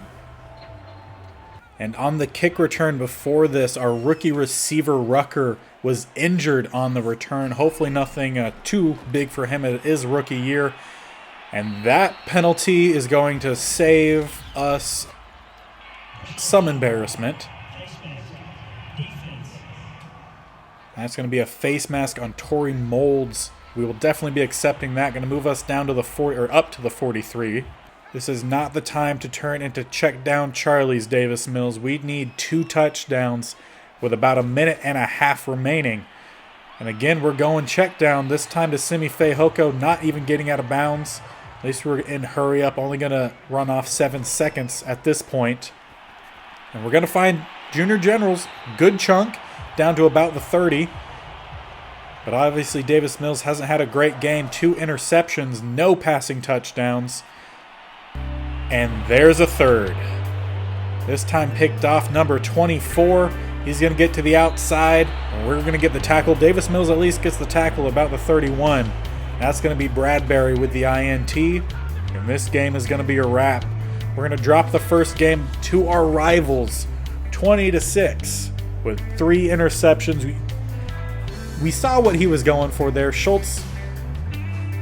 And on the kick return before this, our rookie receiver Rucker was injured on the return. Hopefully nothing too big for him. It is rookie year. And that penalty is going to save us some embarrassment. That's going to be a face mask on Tory Molds. We will definitely be accepting that. Going to move us down to the 40 or up to the 43. This is not the time to turn into check down Charlie's, Davis Mills. We need 2 touchdowns with about 1.5 minutes remaining. And again, we're going check down. This time to Simi Fehoko, not even getting out of bounds. At least we're in hurry up. Only going to run off 7 seconds at this point. And we're going to find Junior Generals, good chunk, down to about the 30. But obviously Davis Mills hasn't had a great game. 2 interceptions, no passing touchdowns. And there's a third. This time picked off number 24. He's going to get to the outside. And we're going to get the tackle. Davis Mills at least gets the tackle about the 31. That's going to be Bradbury with the INT. And this game is going to be a wrap. We're going to drop the first game to our rivals, 20-6, with 3 interceptions. We saw what he was going for there. Schultz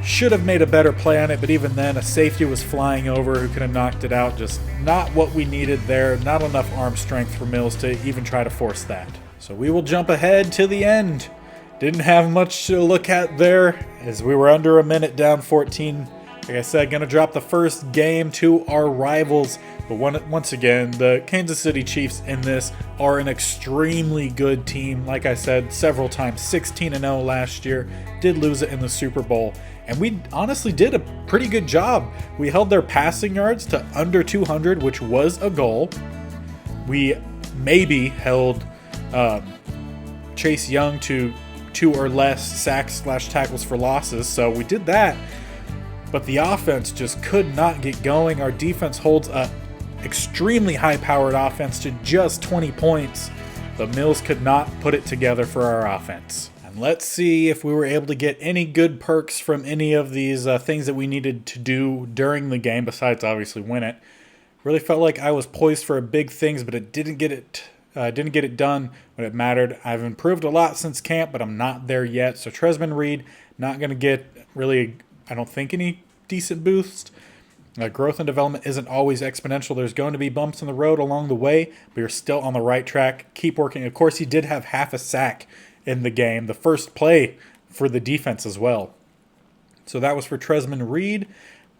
should have made a better play on it, but even then, a safety was flying over who could have knocked it out. Just not what we needed there. Not enough arm strength for Mills to even try to force that. So we will jump ahead to the end. Didn't have much to look at there as we were under a minute down 14. Like I said, going to drop the first game to our rivals. But once again, the Kansas City Chiefs in this are an extremely good team. Like I said several times, 16-0 last year. Did lose it in the Super Bowl. And we honestly did a pretty good job. We held their passing yards to under 200, which was a goal. We maybe held Chase Young to 2 or less sacks / tackles for losses. So we did that. But the offense just could not get going. Our defense holds a extremely high-powered offense to just 20 points. But Mills could not put it together for our offense. And let's see if we were able to get any good perks from any of these things that we needed to do during the game, besides obviously win it. Really felt like I was poised for big things, but it didn't get it done when it mattered. I've improved a lot since camp, but I'm not there yet. So Tresman Reed, not going to get really, I don't think, any decent boost. Growth and development isn't always exponential. There's going to be bumps in the road along the way, but you're still on the right track. Keep working. Of course, he did have half a sack in the game, the first play for the defense as well. So that was for Tresman Reed.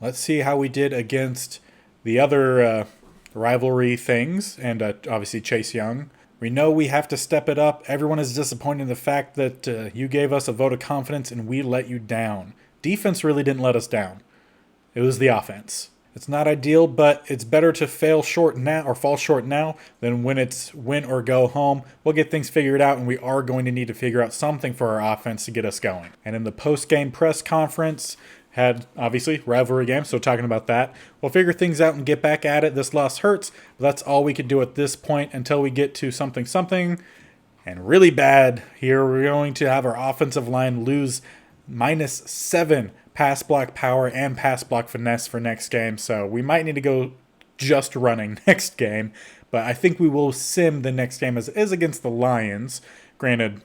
Let's see how we did against the other rivalry things, and obviously Chase Young. We know we have to step it up. Everyone is disappointed in the fact that you gave us a vote of confidence and we let you down. Defense really didn't let us down. It was the offense. It's not ideal, but it's better to fail short now or fall short now than when it's win or go home. We'll get things figured out, and we are going to need to figure out something for our offense to get us going. And in the post-game press conference, had obviously rivalry game, so talking about that. We'll figure things out and get back at it. This loss hurts, but that's all we could do at this point until we get to something. And really bad here, we're going to have our offensive line lose -7 pass block power and pass block finesse for next game. So we might need to go just running next game, but I think we will sim the next game as it is against the Lions. Granted,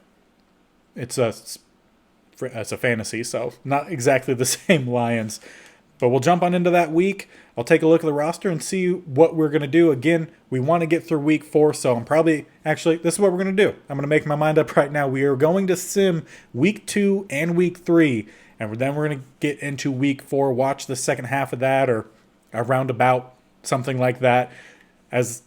it's a fantasy, so not exactly the same Lions. But we'll jump on into that week. I'll take a look at the roster and see what we're going to do. Again, we want to get through week 4, so this is what we're going to do. I'm going to make my mind up right now. We are going to sim week 2 and week 3, and then we're going to get into week 4, watch the second half of that, or around about something like that, as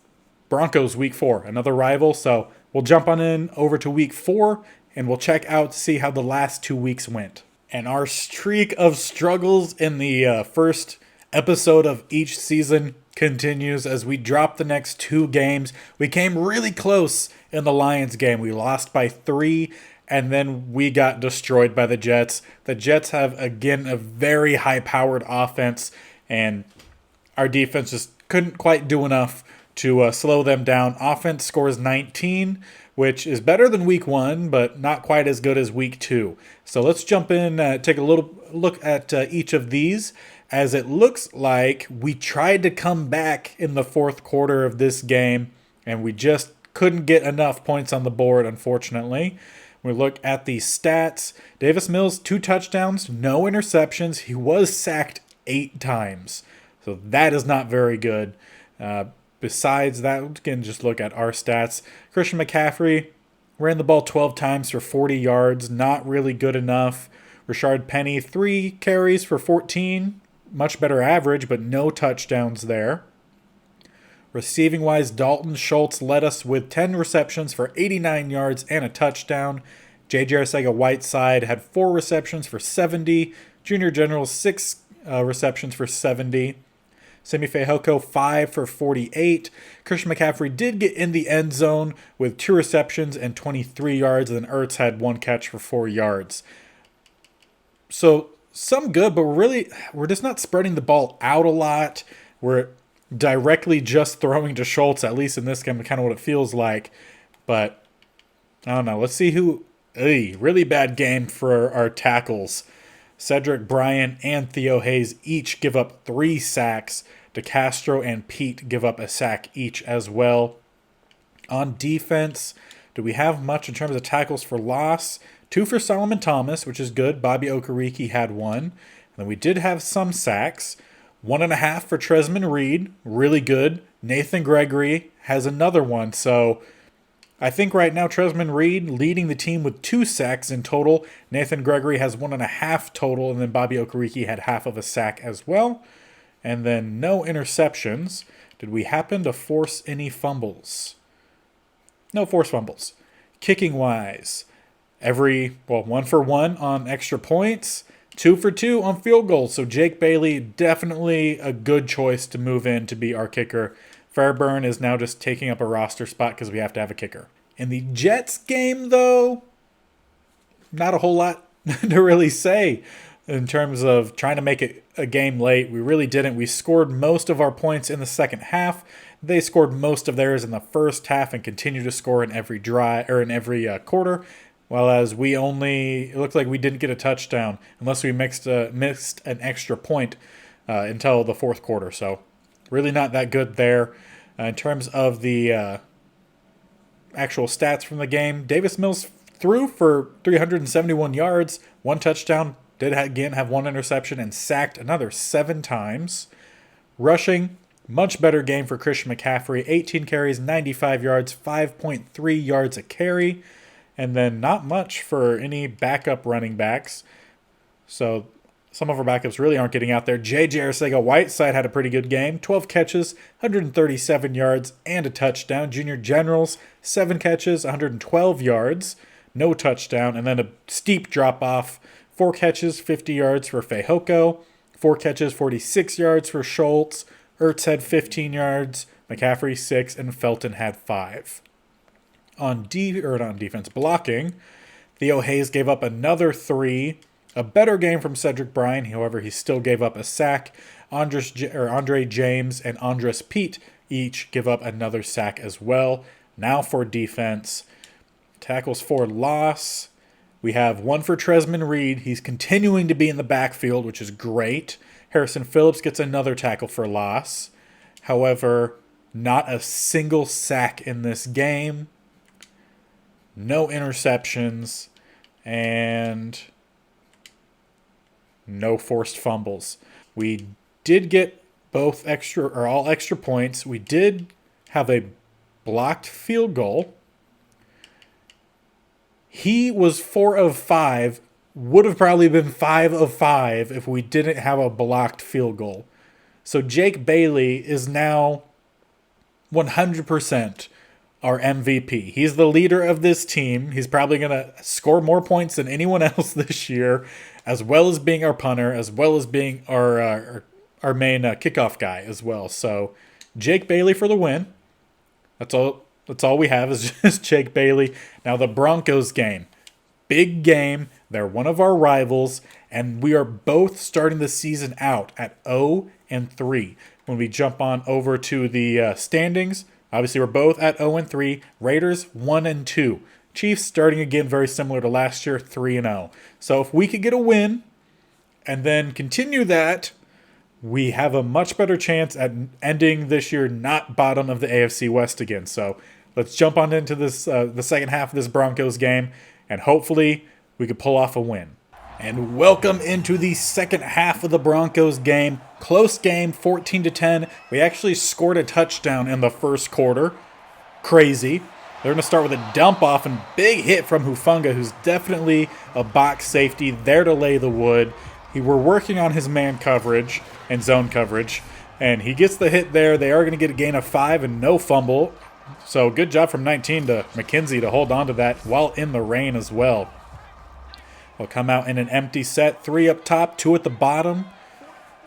Broncos week 4, another rival. So we'll jump on in over to week 4, and we'll check out to see how the last 2 weeks went. And our streak of struggles in the first episode of each season continues as we drop the next 2 games. We came really close in the Lions game. We lost by 3, and then we got destroyed by the Jets. The Jets have, again, a very high-powered offense, and our defense just couldn't quite do enough to slow them down. Offense scores 19, which is better than week 1, but not quite as good as week 2. So let's jump in, take a little look at each of these, as it looks like we tried to come back in the fourth quarter of this game, and we just couldn't get enough points on the board, unfortunately. We look at the stats. Davis Mills, 2 touchdowns, no interceptions. He was sacked 8 times, so that is not very good. Besides that, we can just look at our stats. Christian McCaffrey ran the ball 12 times for 40 yards. Not really good enough. Rashard Penny, 3 carries for 14. Much better average, but no touchdowns there. Receiving-wise, Dalton Schultz led us with 10 receptions for 89 yards and a touchdown. J.J. Arcega-Whiteside had 4 receptions for 70. Junior General, 6 receptions for 70. Semi Fehoko, 5 for 48. Christian McCaffrey did get in the end zone with 2 receptions and 23 yards, and then Ertz had 1 catch for 4 yards. So some good, but we're just not spreading the ball out a lot. We're directly just throwing to Schultz, at least in this game, kind of what it feels like. But I don't know. Let's see who. Really bad game for our tackles. Cedric Bryant and Theo Hayes each give up 3 sacks. DeCastro and Pete give up a sack each as well. On defense, do we have much in terms of tackles for loss? 2 for Solomon Thomas, which is good. Bobby Okereke had 1. And then we did have some sacks. 1.5 for Tresman Reed, really good. Nathan Gregory has another one. So I think right now Tresman Reed leading the team with 2 sacks in total. Nathan Gregory has 1.5 total, and then Bobby Okereke had half of a sack as well. And then no interceptions. Did we happen to force any fumbles? No forced fumbles. Kicking-wise, 1 for 1 on extra points. 2 for 2 on field goals. So Jake Bailey, definitely a good choice to move in to be our kicker. Fairburn is now just taking up a roster spot because we have to have a kicker. In the Jets game, though, not a whole lot to really say in terms of trying to make it a game late. We really didn't. We scored most of our points in the second half. They scored most of theirs in the first half and continue to score in every quarter. While as it looked like we didn't get a touchdown unless we missed an extra point until the fourth quarter. So really not that good there. In terms of the actual stats from the game, Davis Mills threw for 371 yards, 1 touchdown, did again have 1 interception, and sacked another 7 times. Rushing, much better game for Christian McCaffrey. 18 carries, 95 yards, 5.3 yards a carry. And then not much for any backup running backs. So some of our backups really aren't getting out there. J.J. Arcega-Whiteside had a pretty good game. 12 catches, 137 yards, and a touchdown. Junior Generals, 7 catches, 112 yards, no touchdown. And then a steep drop-off. 4 catches, 50 yards for Fehoko. 4 catches, 46 yards for Schultz. Ertz had 15 yards. McCaffrey 6, and Felton had 5. On defense blocking, Theo Hayes gave up another 3. A better game from Cedric Bryan. However, he still gave up a sack. Andre James and Andres Pete each give up another sack as well. Now for defense. Tackles for loss. We have 1 for Tresman Reed. He's continuing to be in the backfield, which is great. Harrison Phillips gets another tackle for loss. However, not a single sack in this game. No interceptions. And no forced fumbles. We did get all extra points. We did have a blocked field goal. He was 4 of 5. Would have probably been 5 of 5 if we didn't have a blocked field goal. So Jake Bailey is now 100% our MVP. He's the leader of this team. He's probably going to score more points than anyone else this year, as well as being our punter, as well as being our main kickoff guy as well. So Jake Bailey for the win. That's all we have is just Jake Bailey. Now the Broncos game. Big game. They're one of our rivals, and we are both starting the season out at 0-3. When we jump on over to the standings, obviously we're both at 0-3. Raiders 1-2. Chiefs starting again very similar to last year, 3-0. So if we could get a win and then continue that, we have a much better chance at ending this year not bottom of the AFC West again. So let's jump on into this the second half of this Broncos game, and hopefully we could pull off a win. And welcome into the second half of the Broncos game. Close game, 14-10. We actually scored a touchdown in the first quarter. Crazy. They're going to start with a dump off and big hit from Hufanga, who's definitely a box safety there to lay the wood. We're working on his man coverage and zone coverage, and he gets the hit there. They are going to get a gain of 5 and no fumble. So good job from 19 to McKenzie to hold on to that while in the rain as well. We'll come out in an empty set, 3 up top, 2 at the bottom.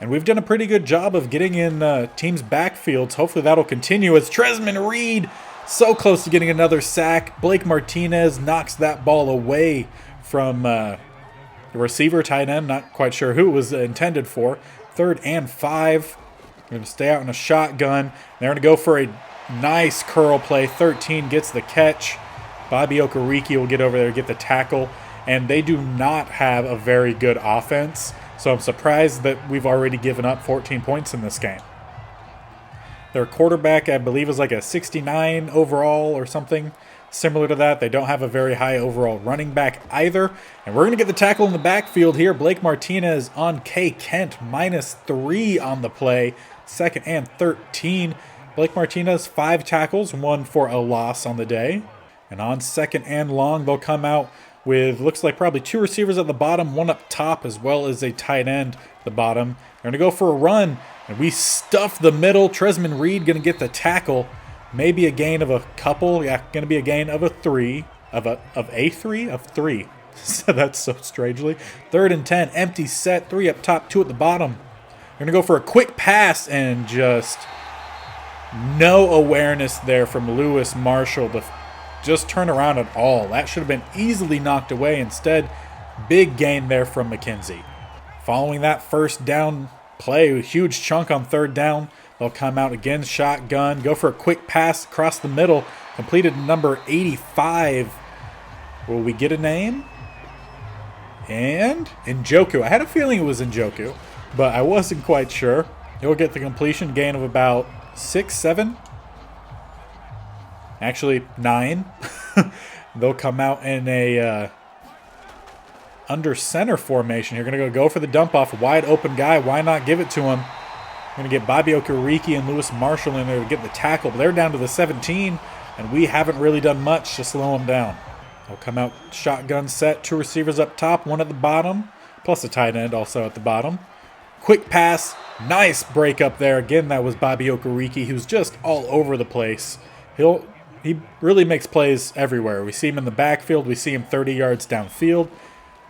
And we've done a pretty good job of getting in teams' backfields. Hopefully that'll continue as Tresman Reed so close to getting another sack. Blake Martinez knocks that ball away from the receiver, tight end. Not quite sure who it was intended for. 3rd and 5. We're going to stay out in a shotgun. They're going to go for a nice curl play. 13 gets the catch. Bobby Okereke will get over there and get the tackle. And they do not have a very good offense. So I'm surprised that we've already given up 14 points in this game. Their quarterback, I believe, is like a 69 overall or something similar to that. They don't have a very high overall running back either. And we're going to get the tackle in the backfield here. Blake Martinez on K. Kent, -3 on the play. 2nd and 13. Blake Martinez, 5 tackles, 1 for a loss on the day. And on 2nd and long, they'll come out with, looks like probably 2 receivers at the bottom, 1 up top, as well as a tight end at the bottom. They're going to go for a run, and we stuff the middle. Tresman Reed going to get the tackle. Maybe a gain of a couple. Yeah, going to be a gain of a 3. Of 3. So that's so strangely. 3rd and 10, empty set, 3 up top, 2 at the bottom. They're going to go for a quick pass, and just no awareness there from Lewis Marshall to just turn around at all. That should have been easily knocked away. Instead, big gain there from McKenzie. Following that first down play, a huge chunk on 3rd down. They'll come out again, shotgun, go for a quick pass across the middle. Completed number 85. Will we get a name? And Njoku. I had a feeling it was Njoku, but I wasn't quite sure. He'll get the completion, gain of about 6, 7. Actually, 9. They'll come out in a under center formation. You're going to go for the dump off. Wide open guy. Why not give it to him? going to get Bobby Okereke and Lewis Marshall in there to get the tackle, but they're down to the 17, and we haven't really done much to slow them down. They'll come out shotgun set, 2 receivers up top, 1 at the bottom, plus a tight end also at the bottom. Quick pass, nice break up there. Again, that was Bobby Okereke, who's just all over the place. He really makes plays everywhere. We see him in the backfield. We see him 30 yards downfield.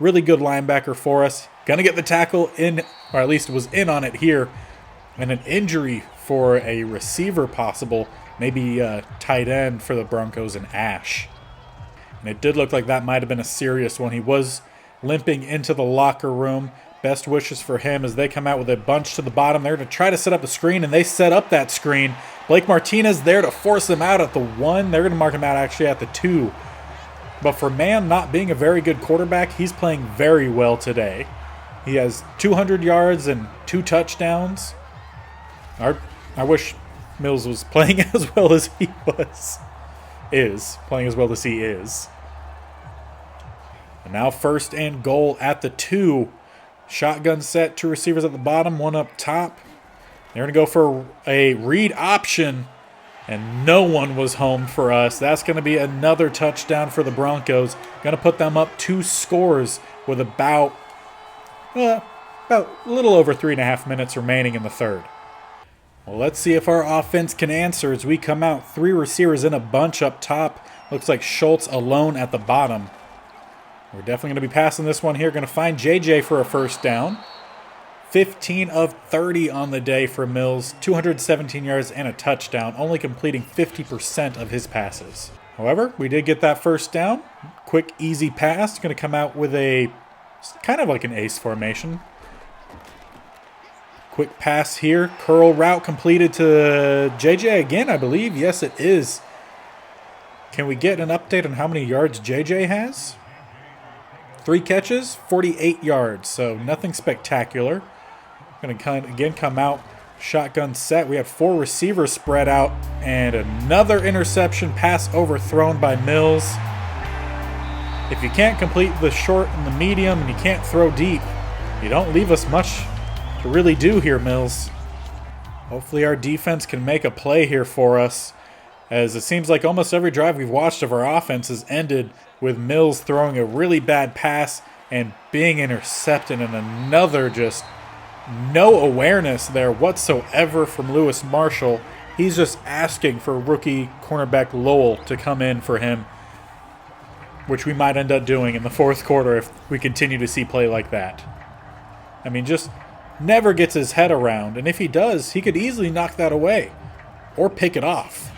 Really good linebacker for us. Gonna get the tackle in, or at least was in on it here. And an injury for a receiver possible. Maybe a tight end for the Broncos and Ash. And it did look like that might have been a serious one. He was limping into the locker room. Best wishes for him as they come out with a bunch to the bottom. They're going to try to set up the screen, and they set up that screen. Blake Martinez there to force them out at the 1. They're going to mark him out actually at the 2. But for Mann not being a very good quarterback, he's playing very well today. He has 200 yards and 2 touchdowns. I wish Mills was playing as well as he is. Playing as well as he is. And now 1st and goal at the 2. Shotgun set, 2 receivers at the bottom, 1 up top. They're going to go for a read option, and no one was home for us. That's going to be another touchdown for the Broncos. Going to put them up 2 scores with about a little over 3.5 minutes remaining in the 3rd. Well, let's see if our offense can answer as we come out 3 receivers in a bunch up top. Looks like Schultz alone at the bottom. We're definitely going to be passing this one here. Going to find JJ for a 1st down. 15 of 30 on the day for Mills. 217 yards and a touchdown. Only completing 50% of his passes. However, we did get that 1st down. Quick, easy pass. Going to come out with a kind of like an ace formation. Quick pass here. Curl route completed to JJ again, I believe. Yes, it is. Can we get an update on how many yards JJ has? 3 catches, 48 yards, so nothing spectacular. Going to again come out shotgun set. We have 4 receivers spread out, and another interception pass overthrown by Mills. If you can't complete the short and the medium and you can't throw deep, you don't leave us much to really do here, Mills. Hopefully our defense can make a play here for us, as it seems like almost every drive we've watched of our offense has ended with Mills throwing a really bad pass and being intercepted, and another just no awareness there whatsoever from Lewis Marshall. He's just asking for rookie cornerback Lowell to come in for him, which we might end up doing in the 4th quarter if we continue to see play like that. I mean, just never gets his head around, and if he does, he could easily knock that away or pick it off.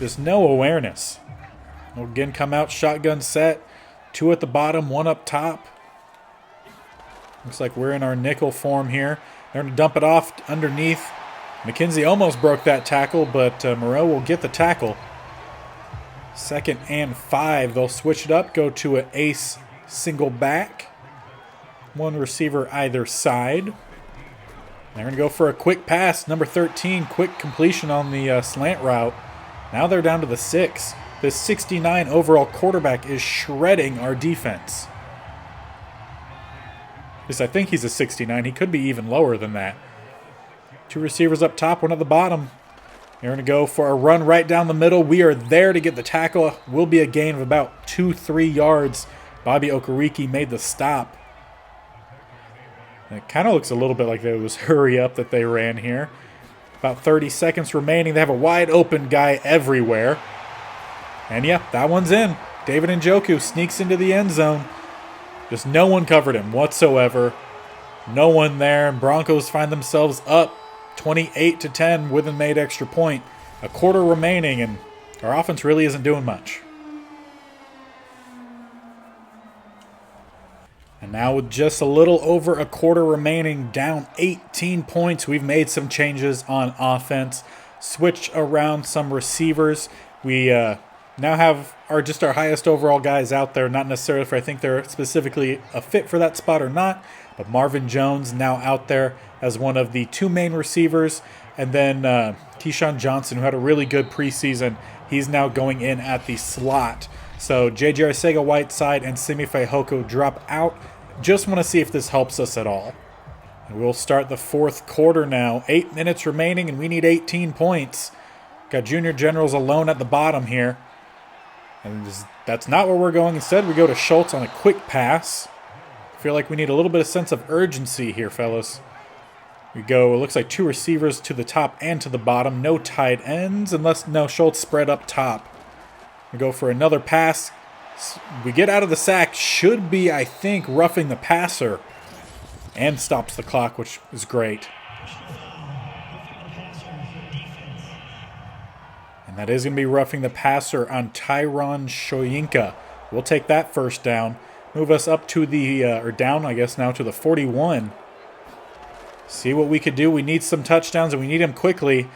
Just no awareness. We'll again come out shotgun set. 2 at the bottom, 1 up top. Looks like we're in our nickel form here. They're going to dump it off underneath. McKenzie almost broke that tackle, but Moreau will get the tackle. 2nd and 5. They'll switch it up, go to an ace single back. 1 receiver either side. They're going to go for a quick pass. Number 13, quick completion on the slant route. Now they're down to the 6. The 69 overall quarterback is shredding our defense. At least I think he's a 69. He could be even lower than that. 2 receivers up top, 1 at the bottom. They're going to go for a run right down the middle. We are there to get the tackle. Will be a gain of about 2-3 yards. Bobby Okereke made the stop. It kind of looks a little bit like it was hurry up that they ran here. About 30 seconds remaining. They have a wide open guy everywhere. And yeah, that one's in. David Njoku sneaks into the end zone. Just no one covered him whatsoever. No one there. And Broncos find themselves up 28-10 with a made extra point. A quarter remaining, and our offense really isn't doing much. And now with just a little over a quarter remaining, down 18 points, we've made some changes on offense. Switched around some receivers. We now have our highest overall guys out there. Not necessarily if I think they're specifically a fit for that spot or not. But Marvin Jones now out there as one of the 2 main receivers. And then Keyshawn Johnson, who had a really good preseason, he's now going in at the slot. So J.J. Arcega-Whiteside and Simi Fehoko drop out. Just want to see if this helps us at all. And we'll start the fourth quarter now. 8 minutes remaining, and we need 18 points. Got Junior Generals alone at the bottom here. And that's not where we're going. Instead, we go to Schultz on a quick pass. I feel like we need a little bit of sense of urgency here, fellas. We go, it looks like 2 receivers to the top and to the bottom. No tight ends, unless, no, Schultz spread up top. We go for another pass. We get out of the sack. Should be, I think, roughing the passer. And stops the clock, which is great. And that is going to be roughing the passer on Tyron Shoyinka. We'll take that first down. Move us up to the, or down, I guess, now to the 41. See what we could do. We need some touchdowns, and we need them quickly.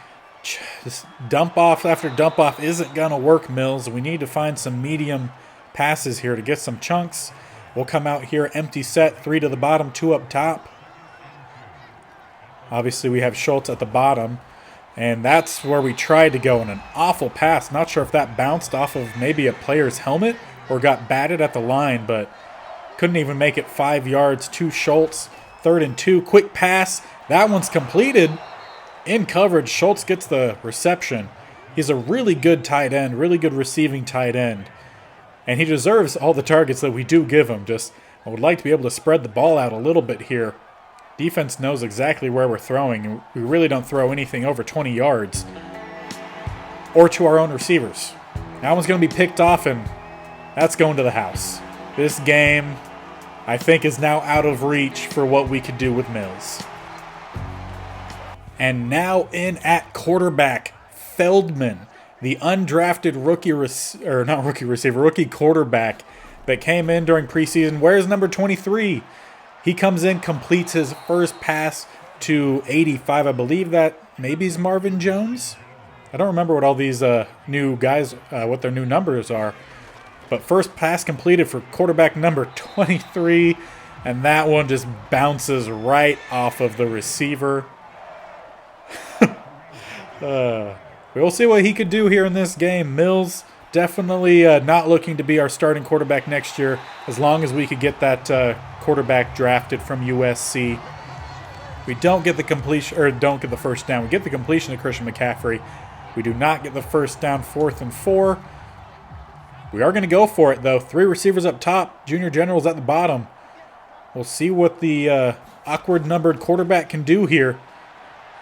Just dump off after dump off isn't going to work, Mills. We need to find some medium passes here to get some chunks. We'll come out here, empty set, 3 to the bottom, 2 up top. Obviously, we have Schultz at the bottom, and that's where we tried to go in an awful pass. Not sure if that bounced off of maybe a player's helmet or got batted at the line, but couldn't even make it 5 yards to Schultz. 3rd and 2, quick pass. That one's completed. In coverage, Schultz gets the reception. He's a really good tight end, really good receiving tight end. And he deserves all the targets that we do give him. Just, I would like to be able to spread the ball out a little bit here. Defense knows exactly where we're throwing. We really don't throw anything over 20 yards. Or to our own receivers. That one's going to be picked off, and that's going to the house. This game, I think, is now out of reach for what we could do with Mills. And now in at quarterback, Feldman, the undrafted rookie quarterback that came in during preseason. Where's number 23? He comes in, completes his first pass to 85. I believe that maybe is Marvin Jones. I don't remember what all these new guys, what their new numbers are. But first pass completed for quarterback number 23. And that one just bounces right off of the receiver. We'll see what he could do here in this game. Mills definitely not looking to be our starting quarterback next year, as long as we could get that quarterback drafted from USC. We don't get the completion, or don't get the first down. We get the completion to Christian McCaffrey. We do not get the first down, 4th and 4. We are going to go for it, though. 3 receivers up top, Junior Generals at the bottom. We'll see what the awkward numbered quarterback can do here.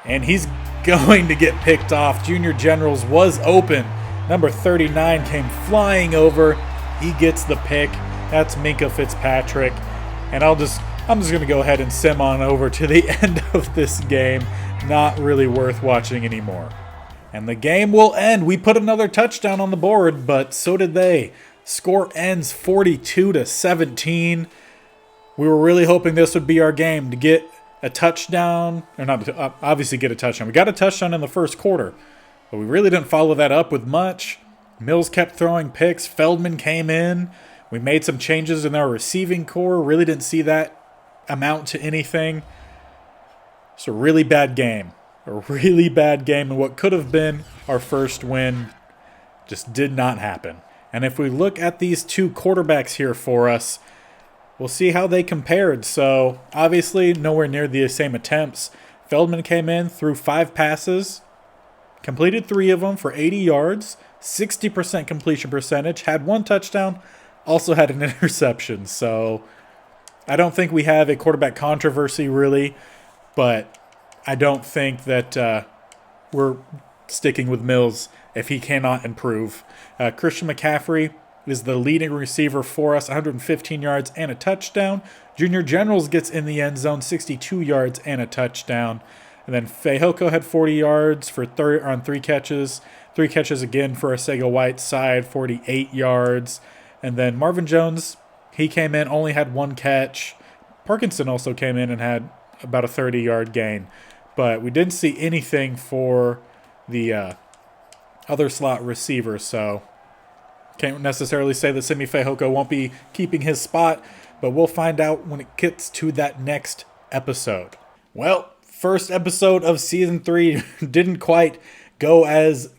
And he's going to get picked off. Junior Generals was open. Number 39 came flying over. He gets the pick. That's Minkah Fitzpatrick. And I'm just going to go ahead and sim on over to the end of this game. Not really worth watching anymore. And the game will end. We put another touchdown on the board, but so did they. Score ends 42-17. We were really hoping this would be our game to get a touchdown, or not obviously get a touchdown. We got a touchdown in the first quarter, but we really didn't follow that up with much. Mills kept throwing picks. Feldman came in. We made some changes in our receiving core. Really didn't see that amount to anything. It's a really bad game. A really bad game, and what could have been our first win just did not happen. And if we look at these 2 quarterbacks here for us, we'll see how they compared. So, obviously, nowhere near the same attempts. Feldman came in, threw 5 passes, completed 3 of them for 80 yards, 60% completion percentage, had 1 touchdown, also had an interception. So, I don't think we have a quarterback controversy, really, but I don't think that we're sticking with Mills if he cannot improve. Christian McCaffrey is the leading receiver for us, 115 yards and a touchdown. Junior Generals gets in the end zone, 62 yards and a touchdown. And then Fehoko had 40 yards on 3 catches. 3 catches again for Arcega-Whiteside, 48 yards. And then Marvin Jones, he came in, only had 1 catch. Parkinson also came in and had about a 30-yard gain. But we didn't see anything for the other slot receivers, so can't necessarily say that Simi Fehoko won't be keeping his spot, but we'll find out when it gets to that next episode. Well, first episode of Season 3 didn't quite go as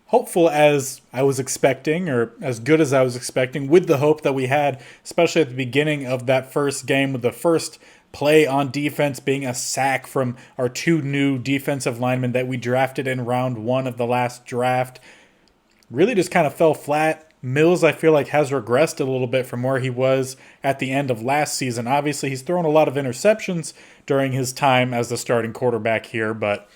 hopeful as I was expecting, or as good as I was expecting, with the hope that we had, especially at the beginning of that first game with the first play on defense being a sack from our 2 new defensive linemen that we drafted in round 1 of the last draft. Really just kind of fell flat. Mills, I feel like, has regressed a little bit from where he was at the end of last season. Obviously, he's thrown a lot of interceptions during his time as the starting quarterback here, but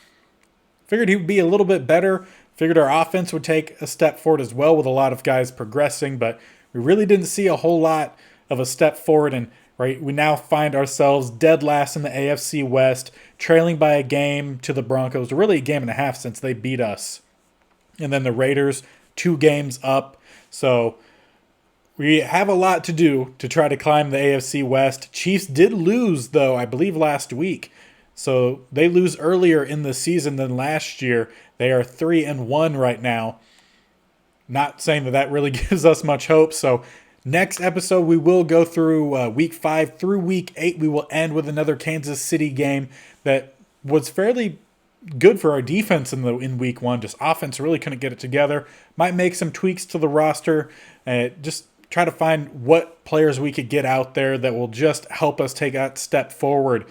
figured he would be a little bit better. Figured our offense would take a step forward as well with a lot of guys progressing, but we really didn't see a whole lot of a step forward. And right, we now find ourselves dead last in the AFC West, trailing by a game to the Broncos, really a game and a half since they beat us. And then the Raiders, 2 games up. So we have a lot to do to try to climb the AFC West. Chiefs did lose, though, I believe last week. So they lose earlier in the season than last year. They are 3-1 right now. Not saying that really gives us much hope. So next episode, we will go through week 5 through week 8. We will end with another Kansas City game that was fairly good for our defense in week 1. Just offense really couldn't get it together. Might make some tweaks to the roster. Just try to find what players we could get out there that will just help us take that step forward.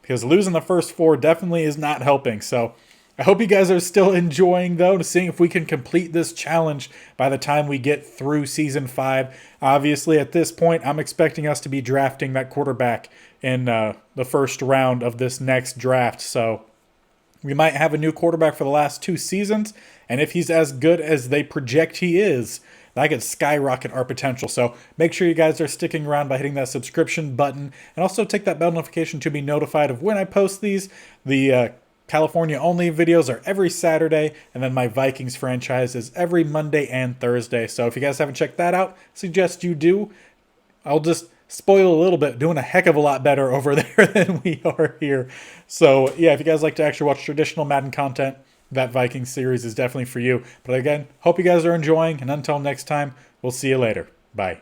Because losing the first 4 definitely is not helping. So I hope you guys are still enjoying, though, to seeing if we can complete this challenge by the time we get through Season 5. Obviously, at this point, I'm expecting us to be drafting that quarterback in the first round of this next draft. So we might have a new quarterback for the last 2 seasons, and if he's as good as they project he is, that could skyrocket our potential. So make sure you guys are sticking around by hitting that subscription button, and also take that bell notification to be notified of when I post these. The California-only videos are every Saturday, and then my Vikings franchise is every Monday and Thursday. So if you guys haven't checked that out, I suggest you do. I'll just spoil a little bit, doing a heck of a lot better over there than we are here. So yeah, if you guys like to actually watch traditional Madden content, that Vikings series is definitely for you. But again, hope you guys are enjoying, and until next time, we'll see you later. Bye.